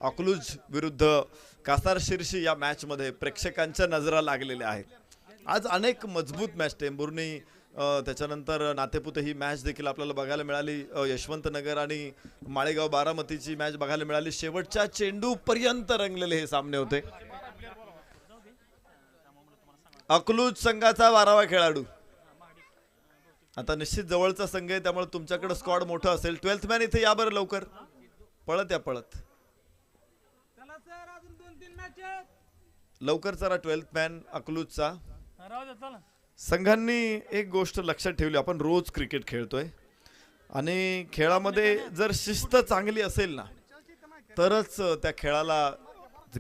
अकलूज विरुद्ध कासार शिर्शी या मॅच मध्ये प्रेक्षकांच्या नजरा लागलेल्या आहेत. आज अनेक मजबूत मॅच टेंभुर्णी त्याच्यानंतर नातेपुते ही मॅच देखील आपल्याला बघायला मिळाली. यशवंतनगर आणि माळेगाव बारामतीची मॅच बघायला मिळाली. शेवटच्या चेंडू पर्यंत रंगलेले हे सामने होते. अकलूज संघाचा 12वा खेळाडू आता निश्चित जवळचा संघ आहे, त्यामुळे तुमच्याकडे स्क्वॉड मोठं असेल. 12th मॅन इथे या बरं लवकर, पळत या पळत लवकर चला. 12th man अकलूजचा. संघांनी एक गोष्ट लक्षात ठेवली, आपण रोज क्रिकेट खेळतोय आणि खेळामध्ये जर शिस्त चांगली असेल ना तरच त्या खेळाला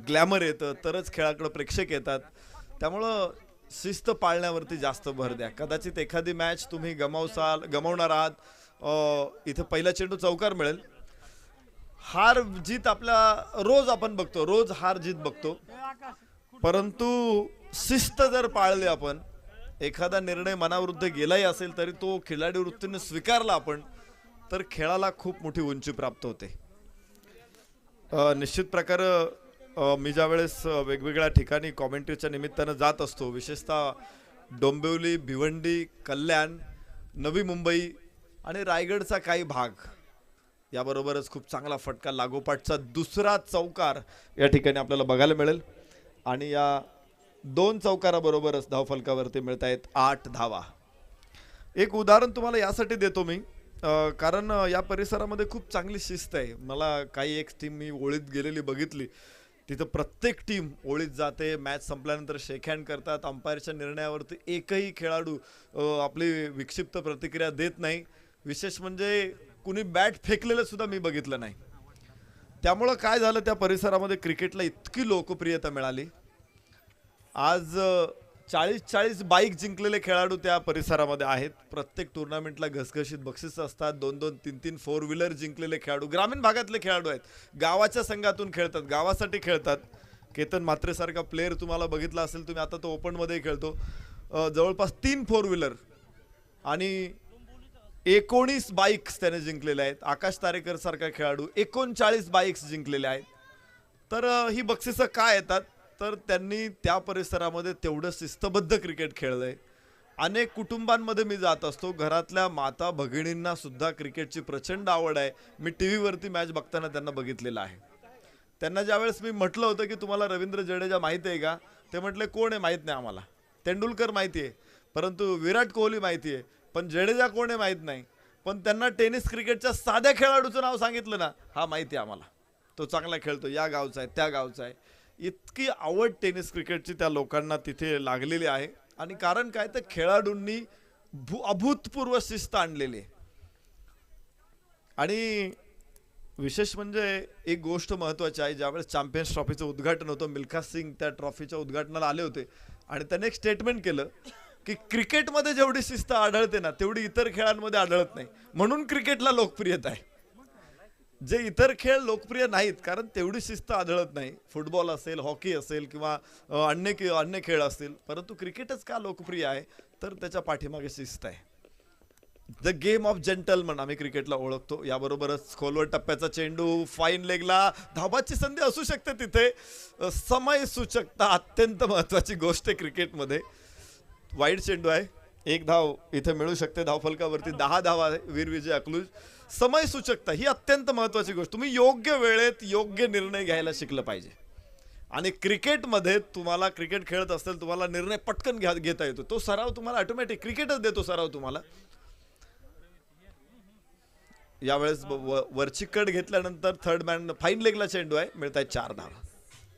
ग्लॅमर येतं, तरच खेळाकडे प्रेक्षक येतात. त्यामुळं शिस्त पाळण्यावरती जास्त भर द्या. कदाचित एखादी मॅच तुम्ही गमावणार आहात. इथे पहिला चेंडू चौकार मिळेल. हार जीत आपला रोज आपण बघतो, रोज हार जीत बघतो, परंतु शिस्त जर पाळली आपण, एखादा निर्णय मनाविरुद्ध गेलाही असेल तरी तो खिलाडी वृत्तीने स्वीकारला आपण, तर खेळाला खूप मोठी उंची प्राप्त होते. निश्चित प्रकारे मी ज्या वेळेस वेगवेगळ्या ठिकाणी कॉमेंट्रीच्या निमित्तानं जात असतो, विशेषतः डोंबिवली, भिवंडी, कल्याण, नवी मुंबई आणि रायगडचा काही भाग, याबरोबरच खूप चांगला फटका लागोपाठचा दुसरा चौकार या ठिकाणी आपल्याला बघायला मिळेल. आणि या 2 चौकाराबरोबरच धावफलकावरती मिळत आहेत 8 धावा. एक उदाहरण तुम्हाला यासाठी देतो मी, कारण या परिसरामध्ये खूप चांगली शिस्त आहे. मला काही एक टीम मी ओळीत गेलेली बघितली, तिथं प्रत्येक टीम ओळीत जाते, मॅच संपल्यानंतर शेक हँड करतात. अंपायरच्या निर्णयावरती एकही खेळाडू आपली विक्षिप्त प्रतिक्रिया देत नाही. विशेष म्हणजे कुणी बॅट फेकलेलं सुद्धा मी बघितलं नाही. त्यामुळं काय झालं, त्या परिसरामध्ये क्रिकेटला इतकी लोकप्रियता मिळाली. आज 40-40 बाईक जिंकलेले खेळाडू त्या परिसरामध्ये आहेत. प्रत्येक टुर्नामेंटला घसघशीत बक्षीस असतात. 2-2, 3-3 4 व्हीलर जिंकलेले खेळाडू ग्रामीण भागातले खेळाडू आहेत. गावाच्या संघातून खेळतात, गावासाठी खेळतात. केतन म्हात्रेसारखा प्लेअर तुम्हाला बघितला असेल तुम्ही, आता तो ओपनमध्ये खेळतो. जवळपास 3 4 व्हीलर आणि 19 बाईक्स त्याने जिंकलेल्या आहेत. आकाश तारेकर सारखा खेळाडू 39 बाईक्स जिंकलेल्या आहेत. तर ही बक्षिसं काय येतात, तर त्यांनी त्या परिसरामध्ये तेवढं शिस्तबद्ध क्रिकेट खेळलंय. अनेक कुटुंबांमध्ये मी जात असतो, घरातल्या माता भगिनींना सुद्धा क्रिकेटची प्रचंड आवड आहे. मी टी व्हीवरती मॅच बघताना त्यांना बघितलेलं आहे. त्यांना ज्यावेळेस मी म्हटलं होतं की तुम्हाला रवींद्र जडेजा माहिती आहे का, ते म्हटले कोण आहे माहीत नाही आम्हाला. तेंडुलकर माहिती आहे, परंतु विराट कोहली माहिती आहे, पण जडेजा कोण आहे माहीत नाही. पण त्यांना टेनिस क्रिकेटच्या साध्या खेळाडूचं नाव सांगितलं ना, हा माहिती आहे आम्हाला, तो चांगला खेळतो, या गावचा आहे, त्या गावचा आहे. इतकी आवड टेनिस क्रिकेटची त्या लोकांना तिथे लागलेली आहे. आणि कारण काय, तर खेळाडूंनी अभूतपूर्व शिस्त आणलेली आहे. आणि विशेष म्हणजे एक गोष्ट महत्त्वाची आहे, ज्यावेळेस चॅम्पियन्स ट्रॉफीचं उद्घाटन होतं, मिल्खा सिंग त्या ट्रॉफीच्या उद्घाटनाला आले होते आणि त्याने एक स्टेटमेंट केलं की क्रिकेटमध्ये जेवढी शिस्त आढळते ना, तेवढी इतर खेळांमध्ये आढळत नाही. म्हणून क्रिकेटला लोकप्रियता आहे. जे इतर खेळ लोकप्रिय नाहीत कारण तेवढी शिस्त आढळत नाही. फुटबॉल असेल, हॉकी असेल किंवा अन्य खेळ असतील, परंतु क्रिकेटच का लोकप्रिय आहे, तर त्याच्या पाठीमागे शिस्त आहे. द गेम ऑफ जेंटलमन आम्ही क्रिकेटला ओळखतो. याबरोबरच खोलवर टप्प्याचा चेंडू, फाईन लेगला धाबाची संधी असू शकते. तिथे समय सूचकता अत्यंत महत्त्वाची गोष्ट आहे क्रिकेटमध्ये. वाईड चेंडू आहे, 1 धाव इथे मिळू शकते. धावफलकावरती 10 धावा आहे. वीरविजय अकलूज. समय सूचकता ही अत्यंत महत्त्वाची गोष्ट. तुम्ही योग्य वेळेत योग्य निर्णय घ्यायला शिकलं पाहिजे. आणि क्रिकेटमध्ये तुम्हाला, क्रिकेट खेळत असेल, तुम्हाला निर्णय पटकन घेता येतो. तो सराव तुम्हाला ऑटोमॅटिक क्रिकेटच देतो सराव तुम्हाला. यावेळेस वरची कट घेतल्यानंतर थर्ड मॅन फाईन लेगला चेंडू आहे, मिळत आहे 4 धावा.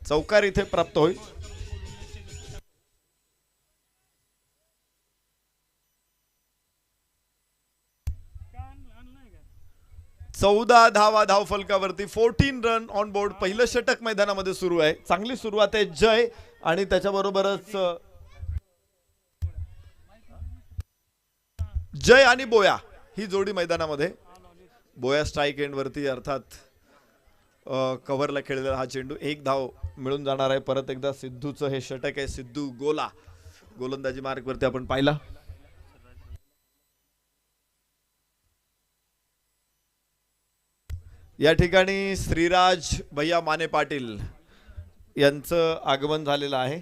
चौकार इथे प्राप्त होईल. 14 धावा धावफलकावरती, 14 रन ऑन बोर्ड. पहिलं षटक मैदानामध्ये सुरू आहे. चांगली सुरुवात आहे जय आणि त्याच्याबरोबरच जय आणि बोया ही जोडी मैदानामध्ये. बोया स्ट्राईक एंड वरती, अर्थात कव्हरला खेळलेला हा चेंडू. 1 धाव मिळून जाणार आहे. परत एकदा सिद्धूचं हे षटक आहे. सिद्धू गोला गोलंदाजी मार्क वरती आपण पाहिला. या ठिकाणी श्रीराज भैया माने पाटील यांचं आगमन झालेलं आहे.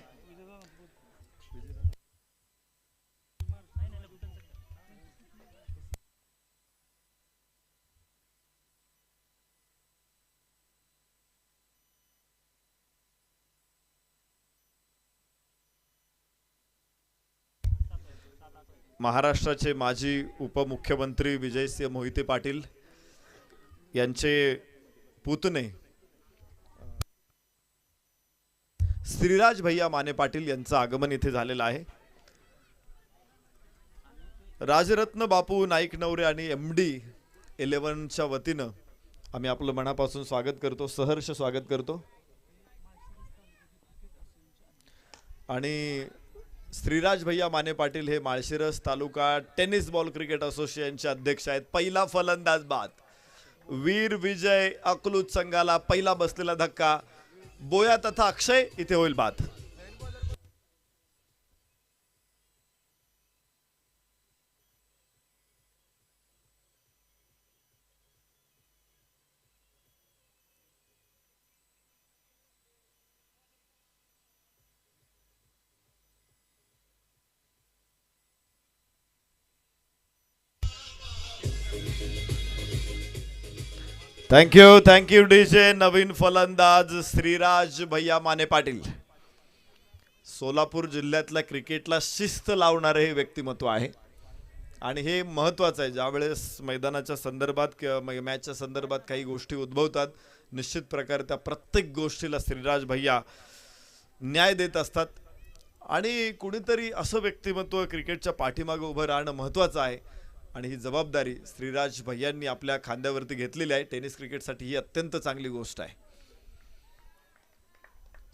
महाराष्ट्राचे माजी उपमुख्यमंत्री विजयसिंह मोहिते पाटील यांचे पुतणे श्रीराज भैया माने पाटील यांचं आगमन इथे झालेलं आहे. राजरत्न बापू नाईक नवरे आणि MD 11च्या वतीनं आम्ही आपलं मनापासून स्वागत करतो, सहर्ष स्वागत करतो. आणि श्रीराज भैया माने पाटील हे माळशिरस तालुका टेनिस बॉल क्रिकेट असोसिएशनचे अध्यक्ष आहेत. पहिला फलंदाज बाद वीर विजय अकलूज संघाला पहिला बसलेला धक्का. बोया तथा अक्षय इथे होईल बाद. Thank you DJ. नवीन फलंदाज श्रीराज भैया माने पाटील. सोलापूर जिल्ह्यातल्या क्रिकेटला शिस्त लावणारे हे व्यक्तिमत्व आहे आणि हे महत्त्वाचं आहे. ज्यावेळेस मैदानाच्या संदर्भात किंवा मॅचच्या संदर्भात काही गोष्टी उद्भवतात, निश्चित प्रकारे त्या प्रत्येक गोष्टीला श्रीराज भैया न्याय देत असतात. आणि कुणीतरी असं व्यक्तिमत्व क्रिकेटच्या पाठीमागे उभं राहणं महत्त्वाचं आहे आणि ही जबाबदारी श्रीराज भैयांनी आपल्या खांद्यावरती घेतलेली आहे. टेनिस क्रिकेटसाठी ही अत्यंत चांगली गोष्ट आहे.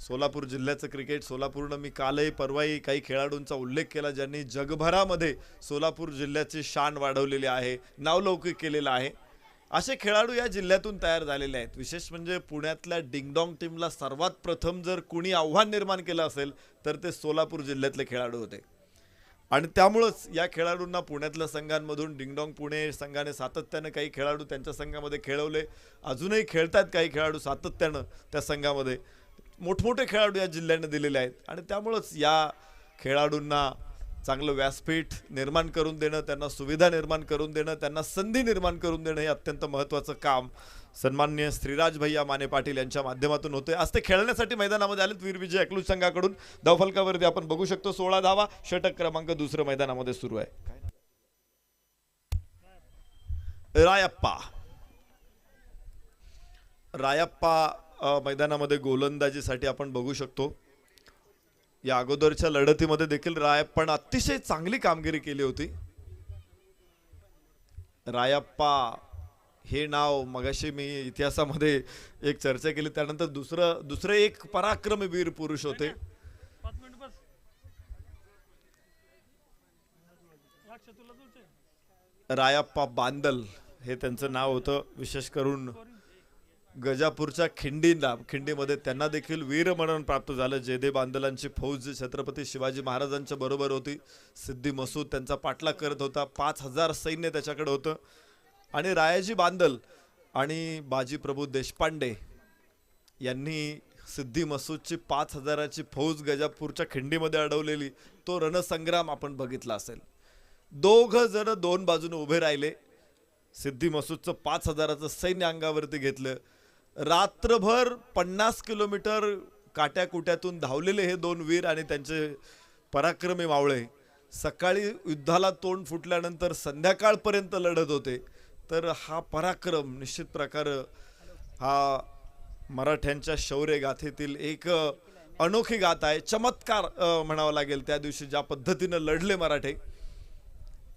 सोलापूर जिल्ह्याचं क्रिकेट, सोलापूरनं मी कालही परवाही काही खेळाडूंचा उल्लेख केला ज्यांनी जगभरामध्ये सोलापूर जिल्ह्याची शान वाढवलेली आहे, नावलौकिक केलेलं आहे. असे खेळाडू या जिल्ह्यातून तयार झालेले आहेत. विशेष म्हणजे पुण्यातल्या डिंगडॉंग टीमला सर्वात प्रथम जर कुणी आव्हान निर्माण केलं असेल तर ते सोलापूर जिल्ह्यातले खेळाडू होते. आणि त्यामुळंच या खेळाडूंना पुण्यातल्या संघांमधून डिंगडॉंग पुणे संघाने सातत्यानं काही खेळाडू त्यांच्या संघामध्ये खेळवले, अजूनही खेळतात काही खेळाडू सातत्यानं त्या संघामध्ये. मोठमोठे खेळाडू या जिल्ह्याने दिलेले आहेत आणि त्यामुळंच या खेळाडूंना चांगलं व्यासपीठ निर्माण करून देणं, त्यांना सुविधा निर्माण करून देणं, त्यांना संधी निर्माण करून देणं हे अत्यंत महत्त्वाचं काम सन्माननीय श्रीराज भैया माने पाटील यांच्या माध्यमातून होते. आज ते खेळण्यासाठी मैदानामध्ये आलेत. वीर विजय अकलूज संघाकडून धावफलकावरती आपण बघू शकतो 16 धावा. षटक क्रमांक 2 मैदानामध्ये सुरू आहे. रायप्पा मैदानामध्ये गोलंदाजीसाठी आपण बघू शकतो. या अगोदरच्या लढतीमध्ये देखील रायप्पाने अतिशय चांगली कामगिरी केली होती. रायप्पा हे नाव मगाशी मी इतिहासामध्ये एक चर्चा केली, त्यानंतर दुसरे एक पराक्रमी वीर पुरुष होते. रायप्पा बांदल हे त्यांचं नाव होतं. विशेष करून गजापूरच्या खिंडीमध्ये त्यांना देखील वीर म्हणून प्राप्त झालं. जयदेव बांदलांची फौज छत्रपती शिवाजी महाराजांच्या बरोबर होती. सिद्धी मसूद त्यांचा पाठलाग करत होता. 5000 सैन्य त्याच्याकडे होतं. आणि रायाजी बांदल आणि बाजी प्रभू देशपांडे यांनी सिद्धी मसूदची 5000ची फौज गजापूरच्या खिंडीमध्ये अडवलेली तो रणसंग्राम आपण बघितला असेल. दोघ जण दोन बाजूने उभे राहिले. सिद्धी मसूदचं 5000चं सैन्य अंगावरती घेतलं. रात्रभर 50 किलोमीटर काट्याकुट्यातून धावलेले हे दोन वीर आणि त्यांचे पराक्रमी मावळे सकाळी युद्धाला तोंड फुटल्यानंतर संध्याकाळपर्यंत लढत होते. तर हा पराक्रम निश्चित प्रकारे हा मराठ्यांच्या शौर्य गाथेतील एक अनोखी गाथा आहे. चमत्कार म्हणावा लागेल. त्या दिवशी ज्या पद्धतीने लढले मराठे,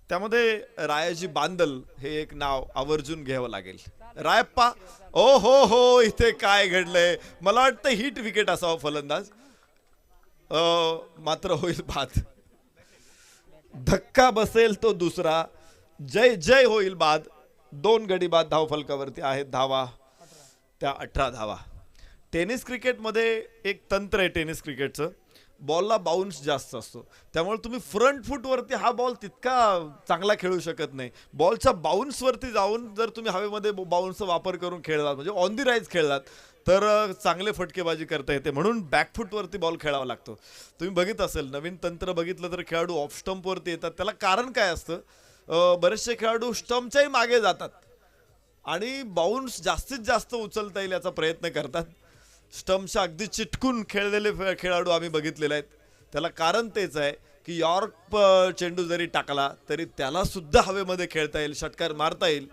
त्यामध्ये रायाजी बांदल हे एक नाव आवर्जून घ्यावं लागेल. रायप्पा ओ हो इथे काय घडलंय. मला वाटतं हिट विकेट असावं फलंदाज, मात्र होईल बाद. धक्का बसेल तो दुसरा. जय होईल बाद. 2 गडी बाद धावफलकावरती आहेत. धावा त्या 18 धावा. टेनिस क्रिकेटमध्ये एक तंत्र आहे टेनिस क्रिकेटचं. बॉलला बाउन्स जास्त असतो, त्यामुळे तुम्ही फ्रंट फूटवरती हा बॉल तितका चांगला खेळू शकत नाही. बॉलच्या बाउन्सवरती जाऊन जर तुम्ही हवेमध्ये बाउन्सचा वापर करून खेळलात, म्हणजे ऑन दी राईज खेळलात, तर चांगले फटकेबाजी करता येते. म्हणून बॅकफूटवरती बॉल खेळावा लागतो. तुम्ही बघित असेल, नवीन तंत्र बघितलं तर खेळाडू ऑफ स्टंपवरती येतात. त्याला कारण काय असतं, बरेचसे खेळाडू स्टंपच्याही मागे जातात आणि बाउन्स जास्तीत जास्त उचलता येईल याचा प्रयत्न करतात. स्टंपच्या अगदी चिटकून खेळलेले खेळाडू आम्ही बघितलेले आहेत. त्याला कारण तेच आहे की यॉर्क चेंडू जरी टाकला तरी त्याला सुद्धा हवेमध्ये खेळता येईल, षटकार मारता येईल.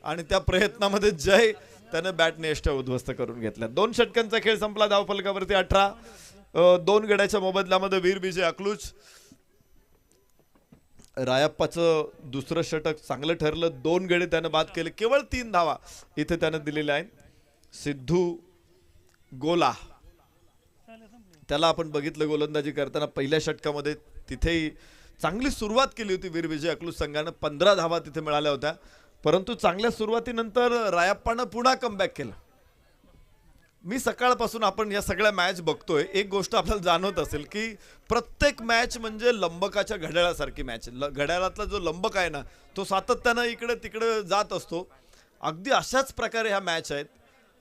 आणि त्या प्रयत्नामध्ये जय त्यानं बॅटने यष्ट उद्ध्वस्त करून घेतल्या. 2 षटकांचा खेळ संपला. धावफलकावरती 18. 2 गड्याच्या मोबदल्यामध्ये वीर विजय अकलूज. रायप्पाचं दुसरं षटक चांगलं ठरलं. 2 गडे त्यानं बाद केले, केवळ 3 धावा इथे त्यानं दिलेल्या आहेत. सिद्धू गोला त्याला आपण बघितलं गोलंदाजी करताना पहिल्या षटकामध्ये, तिथेही चांगली सुरुवात केली होती वीर विजय अकलूज संघानं. 15 धावा तिथे मिळाल्या होत्या, परंतु चांगल्या सुरुवातीनंतर रायप्पानं पुन्हा कमबॅक केलं. मी सकाळपासून आपण या सगळ्या मॅच बघतोय, एक गोष्ट आपल्याला जाणवत असेल की प्रत्येक मॅच म्हणजे लंबकाच्या घड्याळासारखी मॅच. घड्याळातला जो लंबक आहे ना, तो सातत्यानं इकडे तिकडे जात असतो. अगदी अशाच प्रकारे ह्या मॅच आहेत.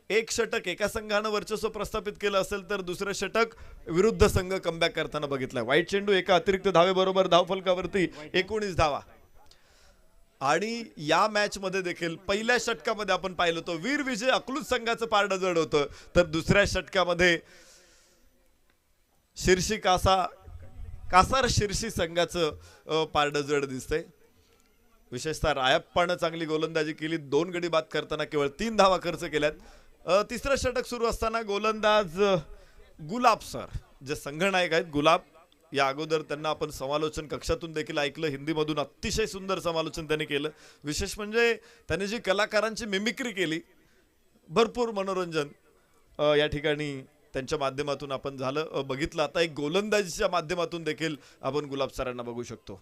एक षटक एका संघानं वर्चस्व प्रस्थापित केलं असेल तर दुसरं षटक विरुद्ध संघ कमबॅक करताना बघितलाय. वाईट चेंडू एका अतिरिक्त धावेबरोबर धावफलकावरती 19 धावा. आणि या मॅच मध्ये देखील पहिल्या षटकामध्ये आपण पाहिलं तो वीर विजय अकलूज संघाचं पारडं जड होतं, तर दुसऱ्या षटकामध्ये शिर्शी कासार शिर्शी संघाचं पारडं जड दिसतंय. विशेषतः रायप्पानं चांगली गोलंदाजी केली. 2 गडी बाद करताना केवळ 3 धावा खर्च केल्यात. तिसरं षटक सुरू असताना गोलंदाज गुलाब सर, जे संघनायक आहेत गुलाब, या अगोदर त्यांना आपण समालोचन कक्षातून देखील ऐकलं. हिंदीमधून अतिशय सुंदर समालोचन त्यांनी केलं. विशेष म्हणजे त्यांनी जी कलाकारांची मिमिक्री केली, भरपूर मनोरंजन या ठिकाणी त्यांच्या माध्यमातून आपण बघितलं. आता एक गोलंदाजीच्या माध्यमातून देखील आपण गुलाब सरांना बघू शकतो.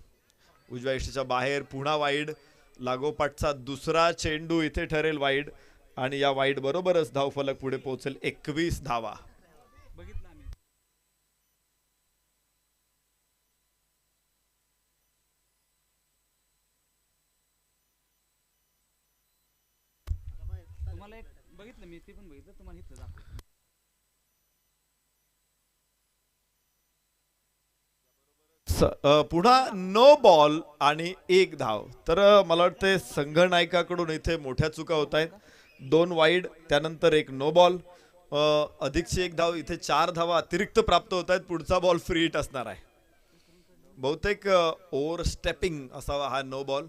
उजव्या यष्टीच्या बाहेर पुन्हा वाईड. लागोपाठचा दुसरा चेंडू इथे ठरेल वाईड, आणि या वाईड बरोबरच धावफलक पुढे पोहोचेल. 21 धावा. मी ते पण बघितलं, तुम्हाला इथलं दाखव. पुन्हा नो बॉल आणि 1 धाव. तर मला वाटतं संघनायकाकडून इथे मोठ्या चुका होत आहेत. 2 वाईड, त्यानंतर 1 नो बॉल, अधिकची 1 धाव. इथे 4 धावा अतिरिक्त प्राप्त होत आहेत. पुढचा बॉल फ्री हिट असणार आहे. बहुतेक ओव्हर स्टेपिंग असावा हा नो बॉल.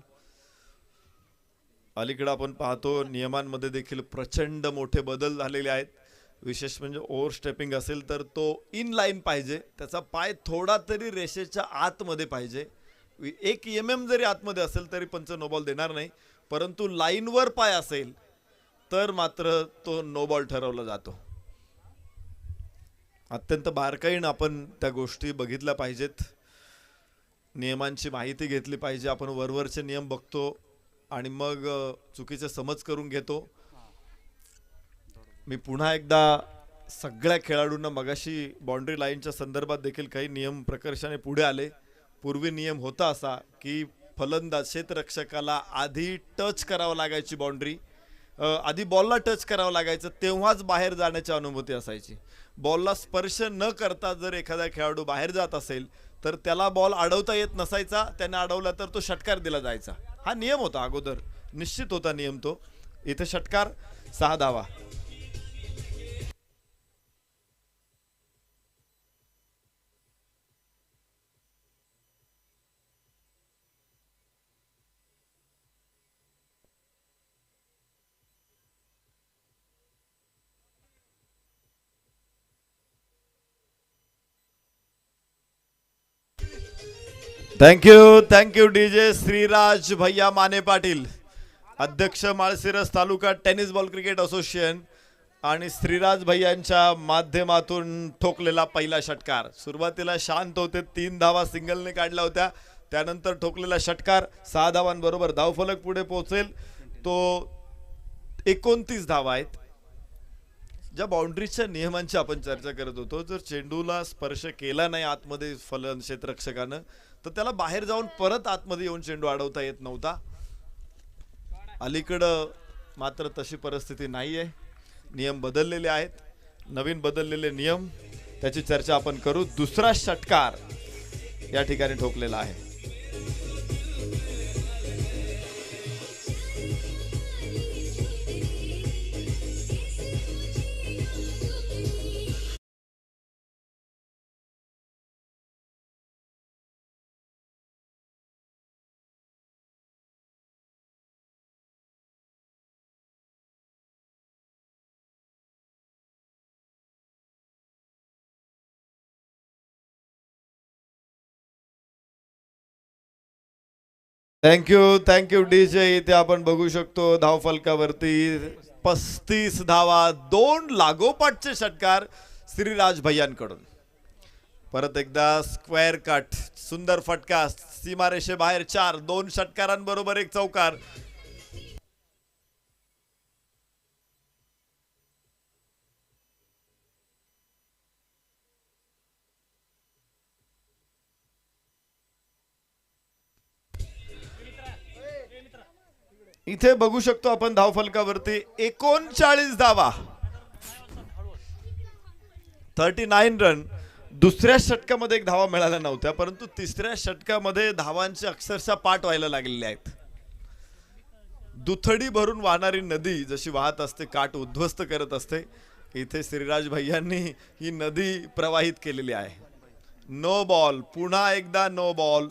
अलीकडे आपण पाहतो नियमांमध्ये देखील प्रचंड मोठे बदल झालेले आहेत. विशेष म्हणजे ओव्हर स्टेपिंग असेल तर तो इन लाईन पाहिजे, त्याचा पाय थोडा तरी रेषेच्या आतमध्ये पाहिजे. 1 mm जरी आतमध्ये असेल तरी पंच नो बॉल देणार नाही, परंतु लाईनवर पाय असेल तर मात्र तो नो बॉल ठरवला जातो. अत्यंत बारकाईनं आपण त्या गोष्टी बघितल्या पाहिजेत, नियमांची माहिती घेतली पाहिजे. आपण वरवरचे नियम बघतो आणि मग चुकीचे समज करून घेतो. मी पुन्हा एकदा सगळ्या खेळाडूंना, मगाशी बाउंड्री लाईनच्या संदर्भात देखील काही नियम प्रकर्षाने पुढे आले. पूर्वी नियम होता असा की फलंदाज क्षेत्ररक्षकाला आधी टच करावं लागायची बाउंड्री, आधी बॉलला टच करावं लागायचं, तेव्हाच बाहेर जाण्याची अनुमती असायची. बॉलला स्पर्श न करता जर एखादा खेळाडू बाहेर जात असेल तर त्याला बॉल अडवता येत नसायचा. त्याने अडवला तर तो षटकार दिला जायचा. हा नियम होता अगोदर, निश्चित होता नियम तो. इथे षटकार, 6 धावा. थँक्यू डीजे श्रीराज भैया माने पाटील, अध्यक्ष माळशिरस तालुका टेनिस बॉल क्रिकेट असोसिएशन, आणि श्रीराज भैयांच्या माध्यमातून ठोकलेला पहिला षटकार. सुरुवातीला शांत होते, 3 धावा सिंगलने काढल्या होत्या, त्यानंतर ठोकलेला षटकार 6 धावांबरोबर धावफलक पुढे पोहोचेल. तो 29 धावा आहेत. ज्या बाउंड्रीजच्या नियमांची आपण चर्चा करत होतो, जर चेंडूला स्पर्श केला नाही आतमध्ये फलन क्षेत्ररक्षकानं तर त्याला बाहेर जाऊन परत आतमध्ये येऊन चेंडू अडवता येत नव्हता. अलीकडं मात्र तशी परिस्थिती नाहीये. नियम बदललेले आहेत. नवीन बदललेले नियम त्याची चर्चा आपण करू. दुसरा षटकार या ठिकाणी ठोकलेला आहे. Thank you DJ. इथे आपण बघू शकतो धावफलकावरती 35 धावा, 2 लागोपाठचे षटकार श्रीराज भैयांकडून. परत एकदा स्क्वेअर कट, सुंदर फटका, सीमारेषेबाहेर 4, 2 षटकारांबरोबर एक चौकार. इथे बघू शकतो आपण धावफलकावरती 39 धावा, 39 रन. दुसऱ्या षटकामध्ये एक धावा मिळाल्या नव्हत्या, परंतु तिसऱ्या षटकामध्ये धावांचे अक्षरशः पाठ व्हायला लागलेले आहेत. दुथडी भरून वाहणारी नदी जशी वाहत असते, काठ उद्ध्वस्त करत असते, इथे श्रीराज भैयांनी ही नदी प्रवाहित केलेली आहे. नो बॉल, पुन्हा एकदा नो बॉल.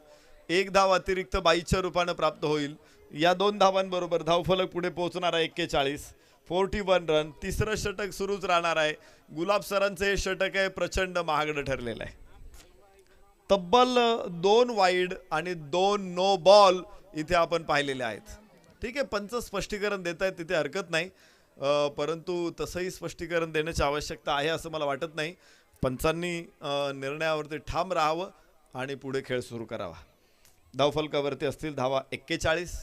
एक धाव अतिरिक्त 22च्या रूपाने प्राप्त होईल. या 2 धावांबरोबर धावफलक पुढे पोहोचणार आहे 41, 41 रन. तिसरं षटक सुरूच राहणार आहे. गुलाब सरांचं हे षटक आहे प्रचंड महागडं ठरलेलं आहे. तब्बल 2 वाईड आणि 2 नो बॉल इथे आपण पाहिलेले आहेत. ठीक आहे, पंच स्पष्टीकरण देत आहेत तिथे हरकत नाही, परंतु तसंही स्पष्टीकरण देण्याची आवश्यकता आहे असं मला वाटत नाही. पंचांनी निर्णयावरती ठाम राहावं आणि पुढे खेळ सुरू करावा. धावफलकावरती असतील धावा 41.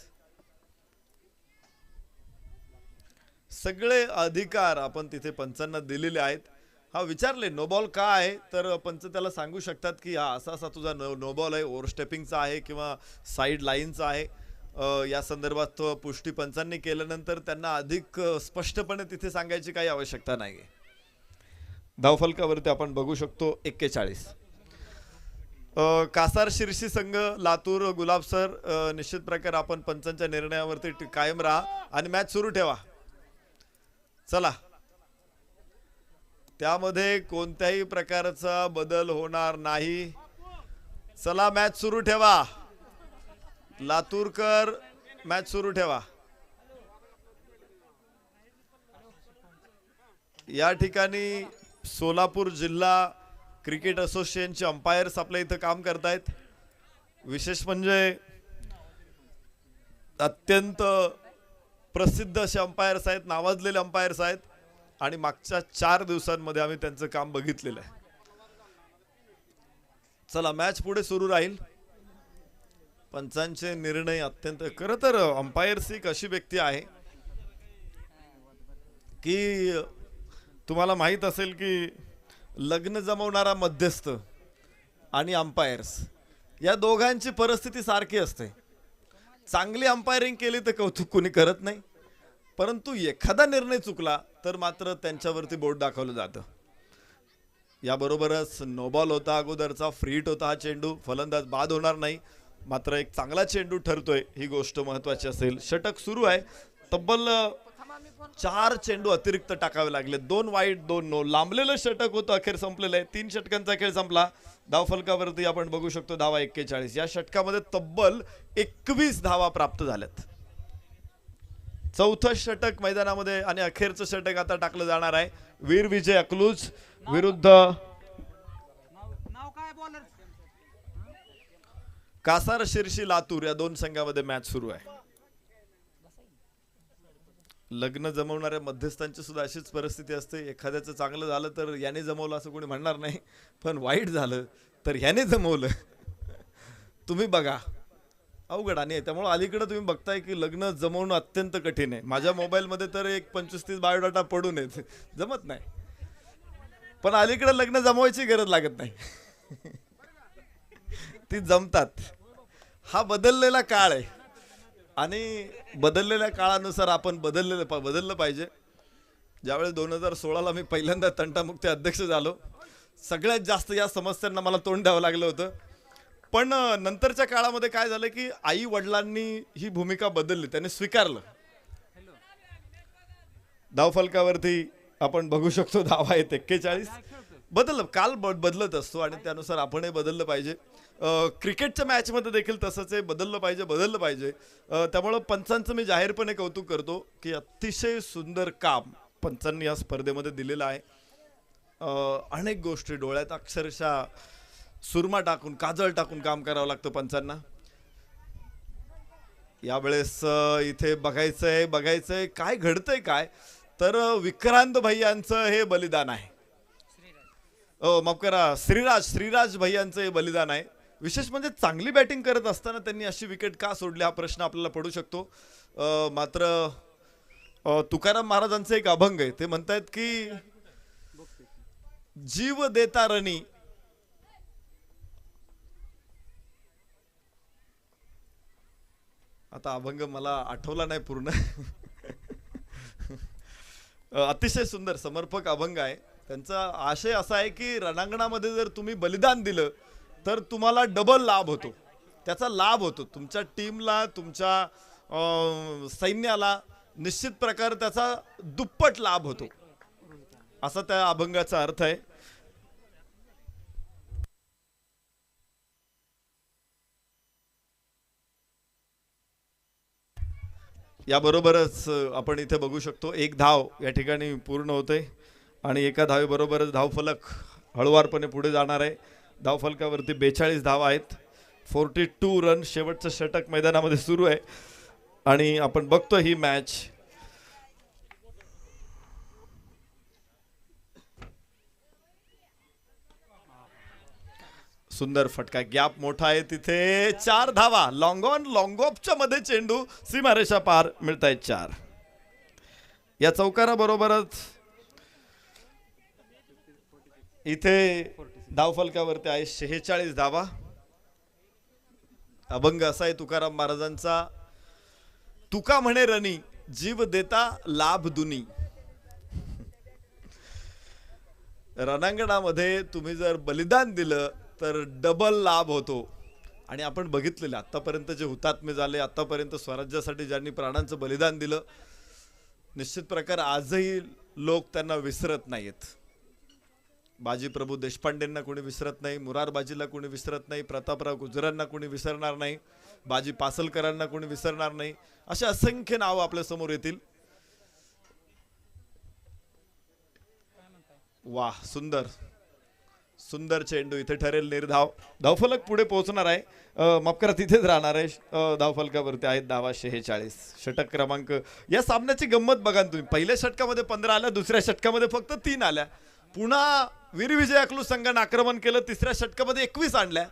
सगळे अधिकार आपण तिथे पंचांना दिलेले आहेत. हा विचारले नो बॉल का आहे, तर पंच त्याला सांगू शकतात की हा असा असा तुझा नो बॉल आहे, ओव्हरस्टेपिंगचा आहे किंवा साईड लाईनचा आहे. या संदर्भात पुष्टी पंचांनी केल्यानंतर त्यांना अधिक स्पष्टपणे तिथे सांगायची काही आवश्यकता नाही. धावफलकावरती आपण बघू शकतो 41. कासार शिर्शी संघ लातूर गुलाब सर, निश्चित प्रकारे आपण पंचांच्या निर्णयावरती कायम राहा आणि मॅच सुरू ठेवा. चला, त्यामध्ये कोणत्याही प्रकारचा बदल होणार नाही. चला मॅच सुरू ठेवा. लातूरकर मॅच सुरू ठेवा. या ठिकाणी सोलापूर जिल्हा क्रिकेट असोसिएशनचे अंपायर्स आपल्या इथं काम करतायत. विशेष म्हणजे अत्यंत प्रसिद्ध असे अंपायर्स आहेत, नावाजलेले अंपायर्स आहेत आणि मागच्या 4 दिवसांमध्ये आम्ही त्यांचं काम बघितलेलं आहे. चला मॅच पुढे सुरू राहील. पंचांचे निर्णय अत्यंत, खरं तर अंपायर्स एक अशी व्यक्ती आहे की तुम्हाला माहित असेल की लग्न जमवणारा मध्यस्थ आणि अंपायर्स या दोघांची परिस्थिती सारखी असते. चांगली अंपायरिंग केली तर कौतुक कोणी करत नाही, परंतु एखादा निर्णय चुकला तर मात्र त्यांच्यावरती बोट दाखवलं जातं. याबरोबरच नो बॉल होता अगोदरचा, फ्री हिट होता हा चेंडू, फलंदाज बाद होणार नाही, मात्र एक चांगला चेंडू ठरतोय ही गोष्ट महत्वाची असेल. षटक सुरू आहे. तब्बल 4 चेंडू अतिरिक्त टाकावे लागले, 2 वाईट 2 नो. लांबलेलं षटक होतं, अखेर संपलेलं आहे. 3 षटकांचा खेळ संपला. धावफलकावरती आपण बघू शकतो धावा 41. या षटकामध्ये तब्बल 21 धावा प्राप्त झाल्यात. चौथं षटक मैदानामध्ये आणि अखेरचं षटक आता टाकलं जाणार आहे. वीर विजय अकलूज विरुद्ध कासार शिर्शी लातूर या 2 संघामध्ये मॅच सुरू आहे. लग्न जमवणाऱ्या मध्यस्थांची सुद्धा अशीच परिस्थिती असते. एखाद्याचं चांगलं झालं तर याने जमवलं असं कोणी म्हणणार नाही, पण वाईट झालं तर ह्याने जमवलं तुम्ही बघा, अवघड. आणि त्यामुळे अलीकडे तुम्ही बघताय की लग्न जमवणं अत्यंत कठीण आहे. माझ्या मोबाईलमध्ये तर एक 25-30 बायोडाटा पडून आहेत, जमत नाही. पण अलीकडे लग्न जमवायची गरज लागत नाही. ती जमतात. हा बदललेला काळ आहे आणि बदललेल्या काळानुसार आपण बदललं पाहिजे. ज्यावेळेस 2016ला मी पहिल्यांदा तंटामुक्ती अध्यक्ष झालो, सगळ्यात जास्त या समस्यांना मला तोंड द्यावं लागलं होतं. पण नंतरच्या काळामध्ये काय झालं की आई वडिलांनी ही भूमिका बदलली, त्यांनी स्वीकारलं. धावफलकावरती आपण बघू शकतो धावा आहेत 41. बदललं, काल बदलत असतो आणि त्यानुसार आपणही बदललं पाहिजे. क्रिकेटच्या मॅचमध्ये देखील तसंच आहे, बदललं पाहिजे. त्यामुळं पंचांचं मी जाहीरपणे कौतुक करतो की अतिशय सुंदर काम पंचांनी या स्पर्धेमध्ये दिलेलं आहे. अनेक गोष्टी डोळ्यात अक्षरशः सुरमा टाकून, काजळ टाकून काम करावं लागतं पंचांना. यावेळेस इथे बघायचंय काय घडतंय काय, तर विक्रांत भैयांचं हे बलिदान आहे. माफ करा, श्रीराज भैयांचं हे बलिदान आहे. विशेष म्हणजे चांगली बॅटिंग करत असताना त्यांनी अशी विकेट का सोडली हा प्रश्न आपल्याला पडू शकतो. मात्र तुकाराम महाराजांचं एक अभंग आहे, ते म्हणतायत की जीव देता रणी आता अभंग मला आठवला नाही पूर्ण. अतिशय सुंदर समर्पक अभंग आहे. त्यांचा आशय असा आहे की रणांगणामध्ये जर तुम्ही बलिदान दिलं तर तुम्हाला डबल लाभ होतो. त्याचा लाभ होतो तुमच्या टीमला, तुमच्या सैन्याला निश्चित प्रकारे त्याचा दुप्पट लाभ होतो, असा त्या अभंगाचा अर्थ आहे. याबरोबरच आपण इथे बघू शकतो एक धाव या ठिकाणी पूर्ण होते आणि एका धावेबरोबरच धावफलक हळुवारपणे पुढे जाणार आहे. धावफलकावरती 42 धावा आहेत. 42 रन शेवटचं षटक मैदानामध्ये सुरू आहे आणि आपण बघतो ही मॅच. सुंदर फटका, गॅप मोठा आहे तिथे. 4 धावा, लॉंग ऑन लॉंग ऑफच्या मध्ये चेंडू सीमारेषा पार, मिळतायत 4. या चौकारा बरोबरच इथे धावफलकावरती आहे 46 धावा. अभंग असा आहे तुकाराम महाराजांचा, तुका म्हणे रणी जीव देता लाभ दुनी. रणांगणामध्ये तुम्ही जर बलिदान दिलं तर डबल लाभ होतो. आणि आपण बघितलेलं आतापर्यंत जे हुतात्मे झाले, आतापर्यंत स्वराज्यासाठी ज्यांनी प्राणांचं बलिदान दिलं, निश्चित प्रकार आजही लोक त्यांना विसरत नाहीत. बाजी प्रभू देशपांडेंना कोणी विसरत नाही, मुरारबाजीला कोणी विसरत नाही, प्रतापराव गुजरांना कोणी विसरणार नाही, बाजी पासलकरांना कोणी विसरणार नाही. असे असंख्य नाव आपल्या समोर येतील. वाह, सुंदर सुंदर चेंडू, इथे ठरेल निर्धाव. धावफलक पुढे पोहोचणार आहे, माफ करा तिथेच राहणार आहे. धावफलकावरती आहेत धावा 46. षटक क्रमांक, या सामन्याची गंमत बघा तुम्ही. पहिल्या षटकामध्ये 15 आल्या, दुसऱ्या षटकामध्ये फक्त 3 आल्या. पुन्हा वीरविजय अकलूज संघाने आक्रमण केलं, तिसऱ्या षटकामध्ये 21 आणल्या.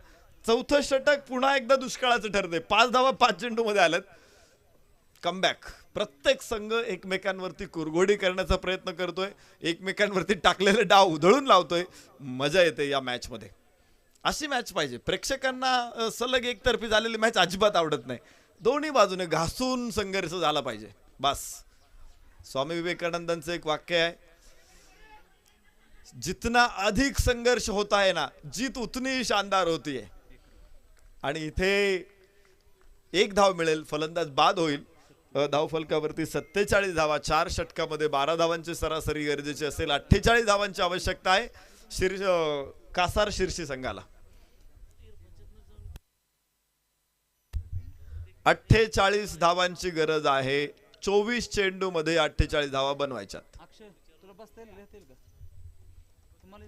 चौथं षटक पुन्हा एकदा दुष्काळाचं ठरते. 5 धावा 5 चेंडू मध्ये आल्यात. कमबॅक, प्रत्येक संघ एकमेकांवरती कुरघोडी करण्याचा प्रयत्न करतोय, एकमेकांवरती टाकलेले डाव उधळून लावतोय. मजा येते या मॅच मध्ये. अशी मॅच पाहिजे. प्रेक्षकांना सलग एकतर्फी झालेली मॅच अजिबात आवडत नाही. दोन्ही बाजूने घासून संघर्ष झाला पाहिजे, बस. स्वामी विवेकानंदांचं एक वाक्य आहे, जितना अधिक संघर्ष होता है ना, जीत उतनी शानदार होती है. आणि इथे एक धाव मिळेल, फलंदाज बाद होईल. धावफलकावरती 47 धावा, 4 षटकामध्ये 12 धावांची सरासरी गरजेची असेल. 48 धावांची आवश्यकता आहे कासार शिर्शी संघाला. 48 धावांची गरज आहे. 24 चेंडू मध्ये 48 धावा बनवायच्यात. अक्षय, तुला बसता येईल, लिहिता येईल का तुम्हाला?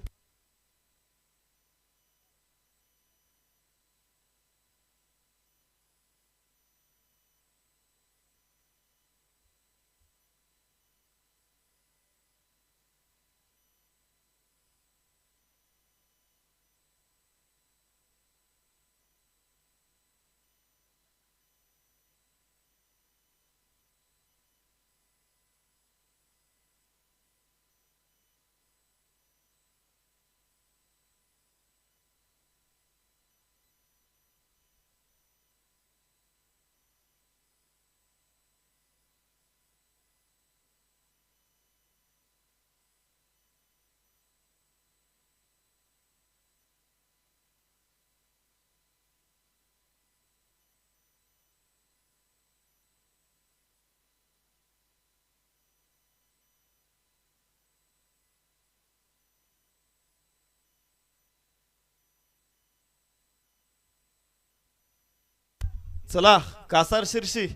चला कासार शिर्शी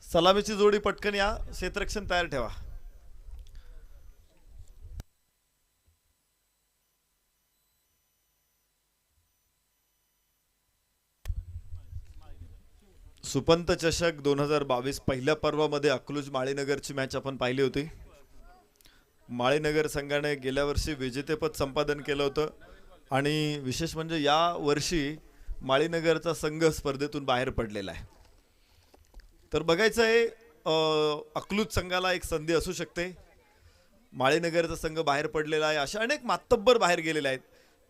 सलामीची जोडी पटकन या, क्षेत्ररक्षण तयार ठेवा. सुपंत चषक 2022 पहिल्या पर्वामध्ये अकलूज माळीनगरची मॅच आपण पाहिली होती. माळीनगर संघाने गेल्या वर्षी विजेतेपद संपादन केलं होतं आणि विशेष म्हणजे या वर्षी माळीनगरचा संघ स्पर्धेतून बाहेर पडलेला आहे. तर बघायचं आहे अकलूज संघाला एक संधी असू शकते. माळीनगरचा संघ बाहेर पडलेला आहे, अशा अनेक मातब्बर बाहेर गेलेले आहेत.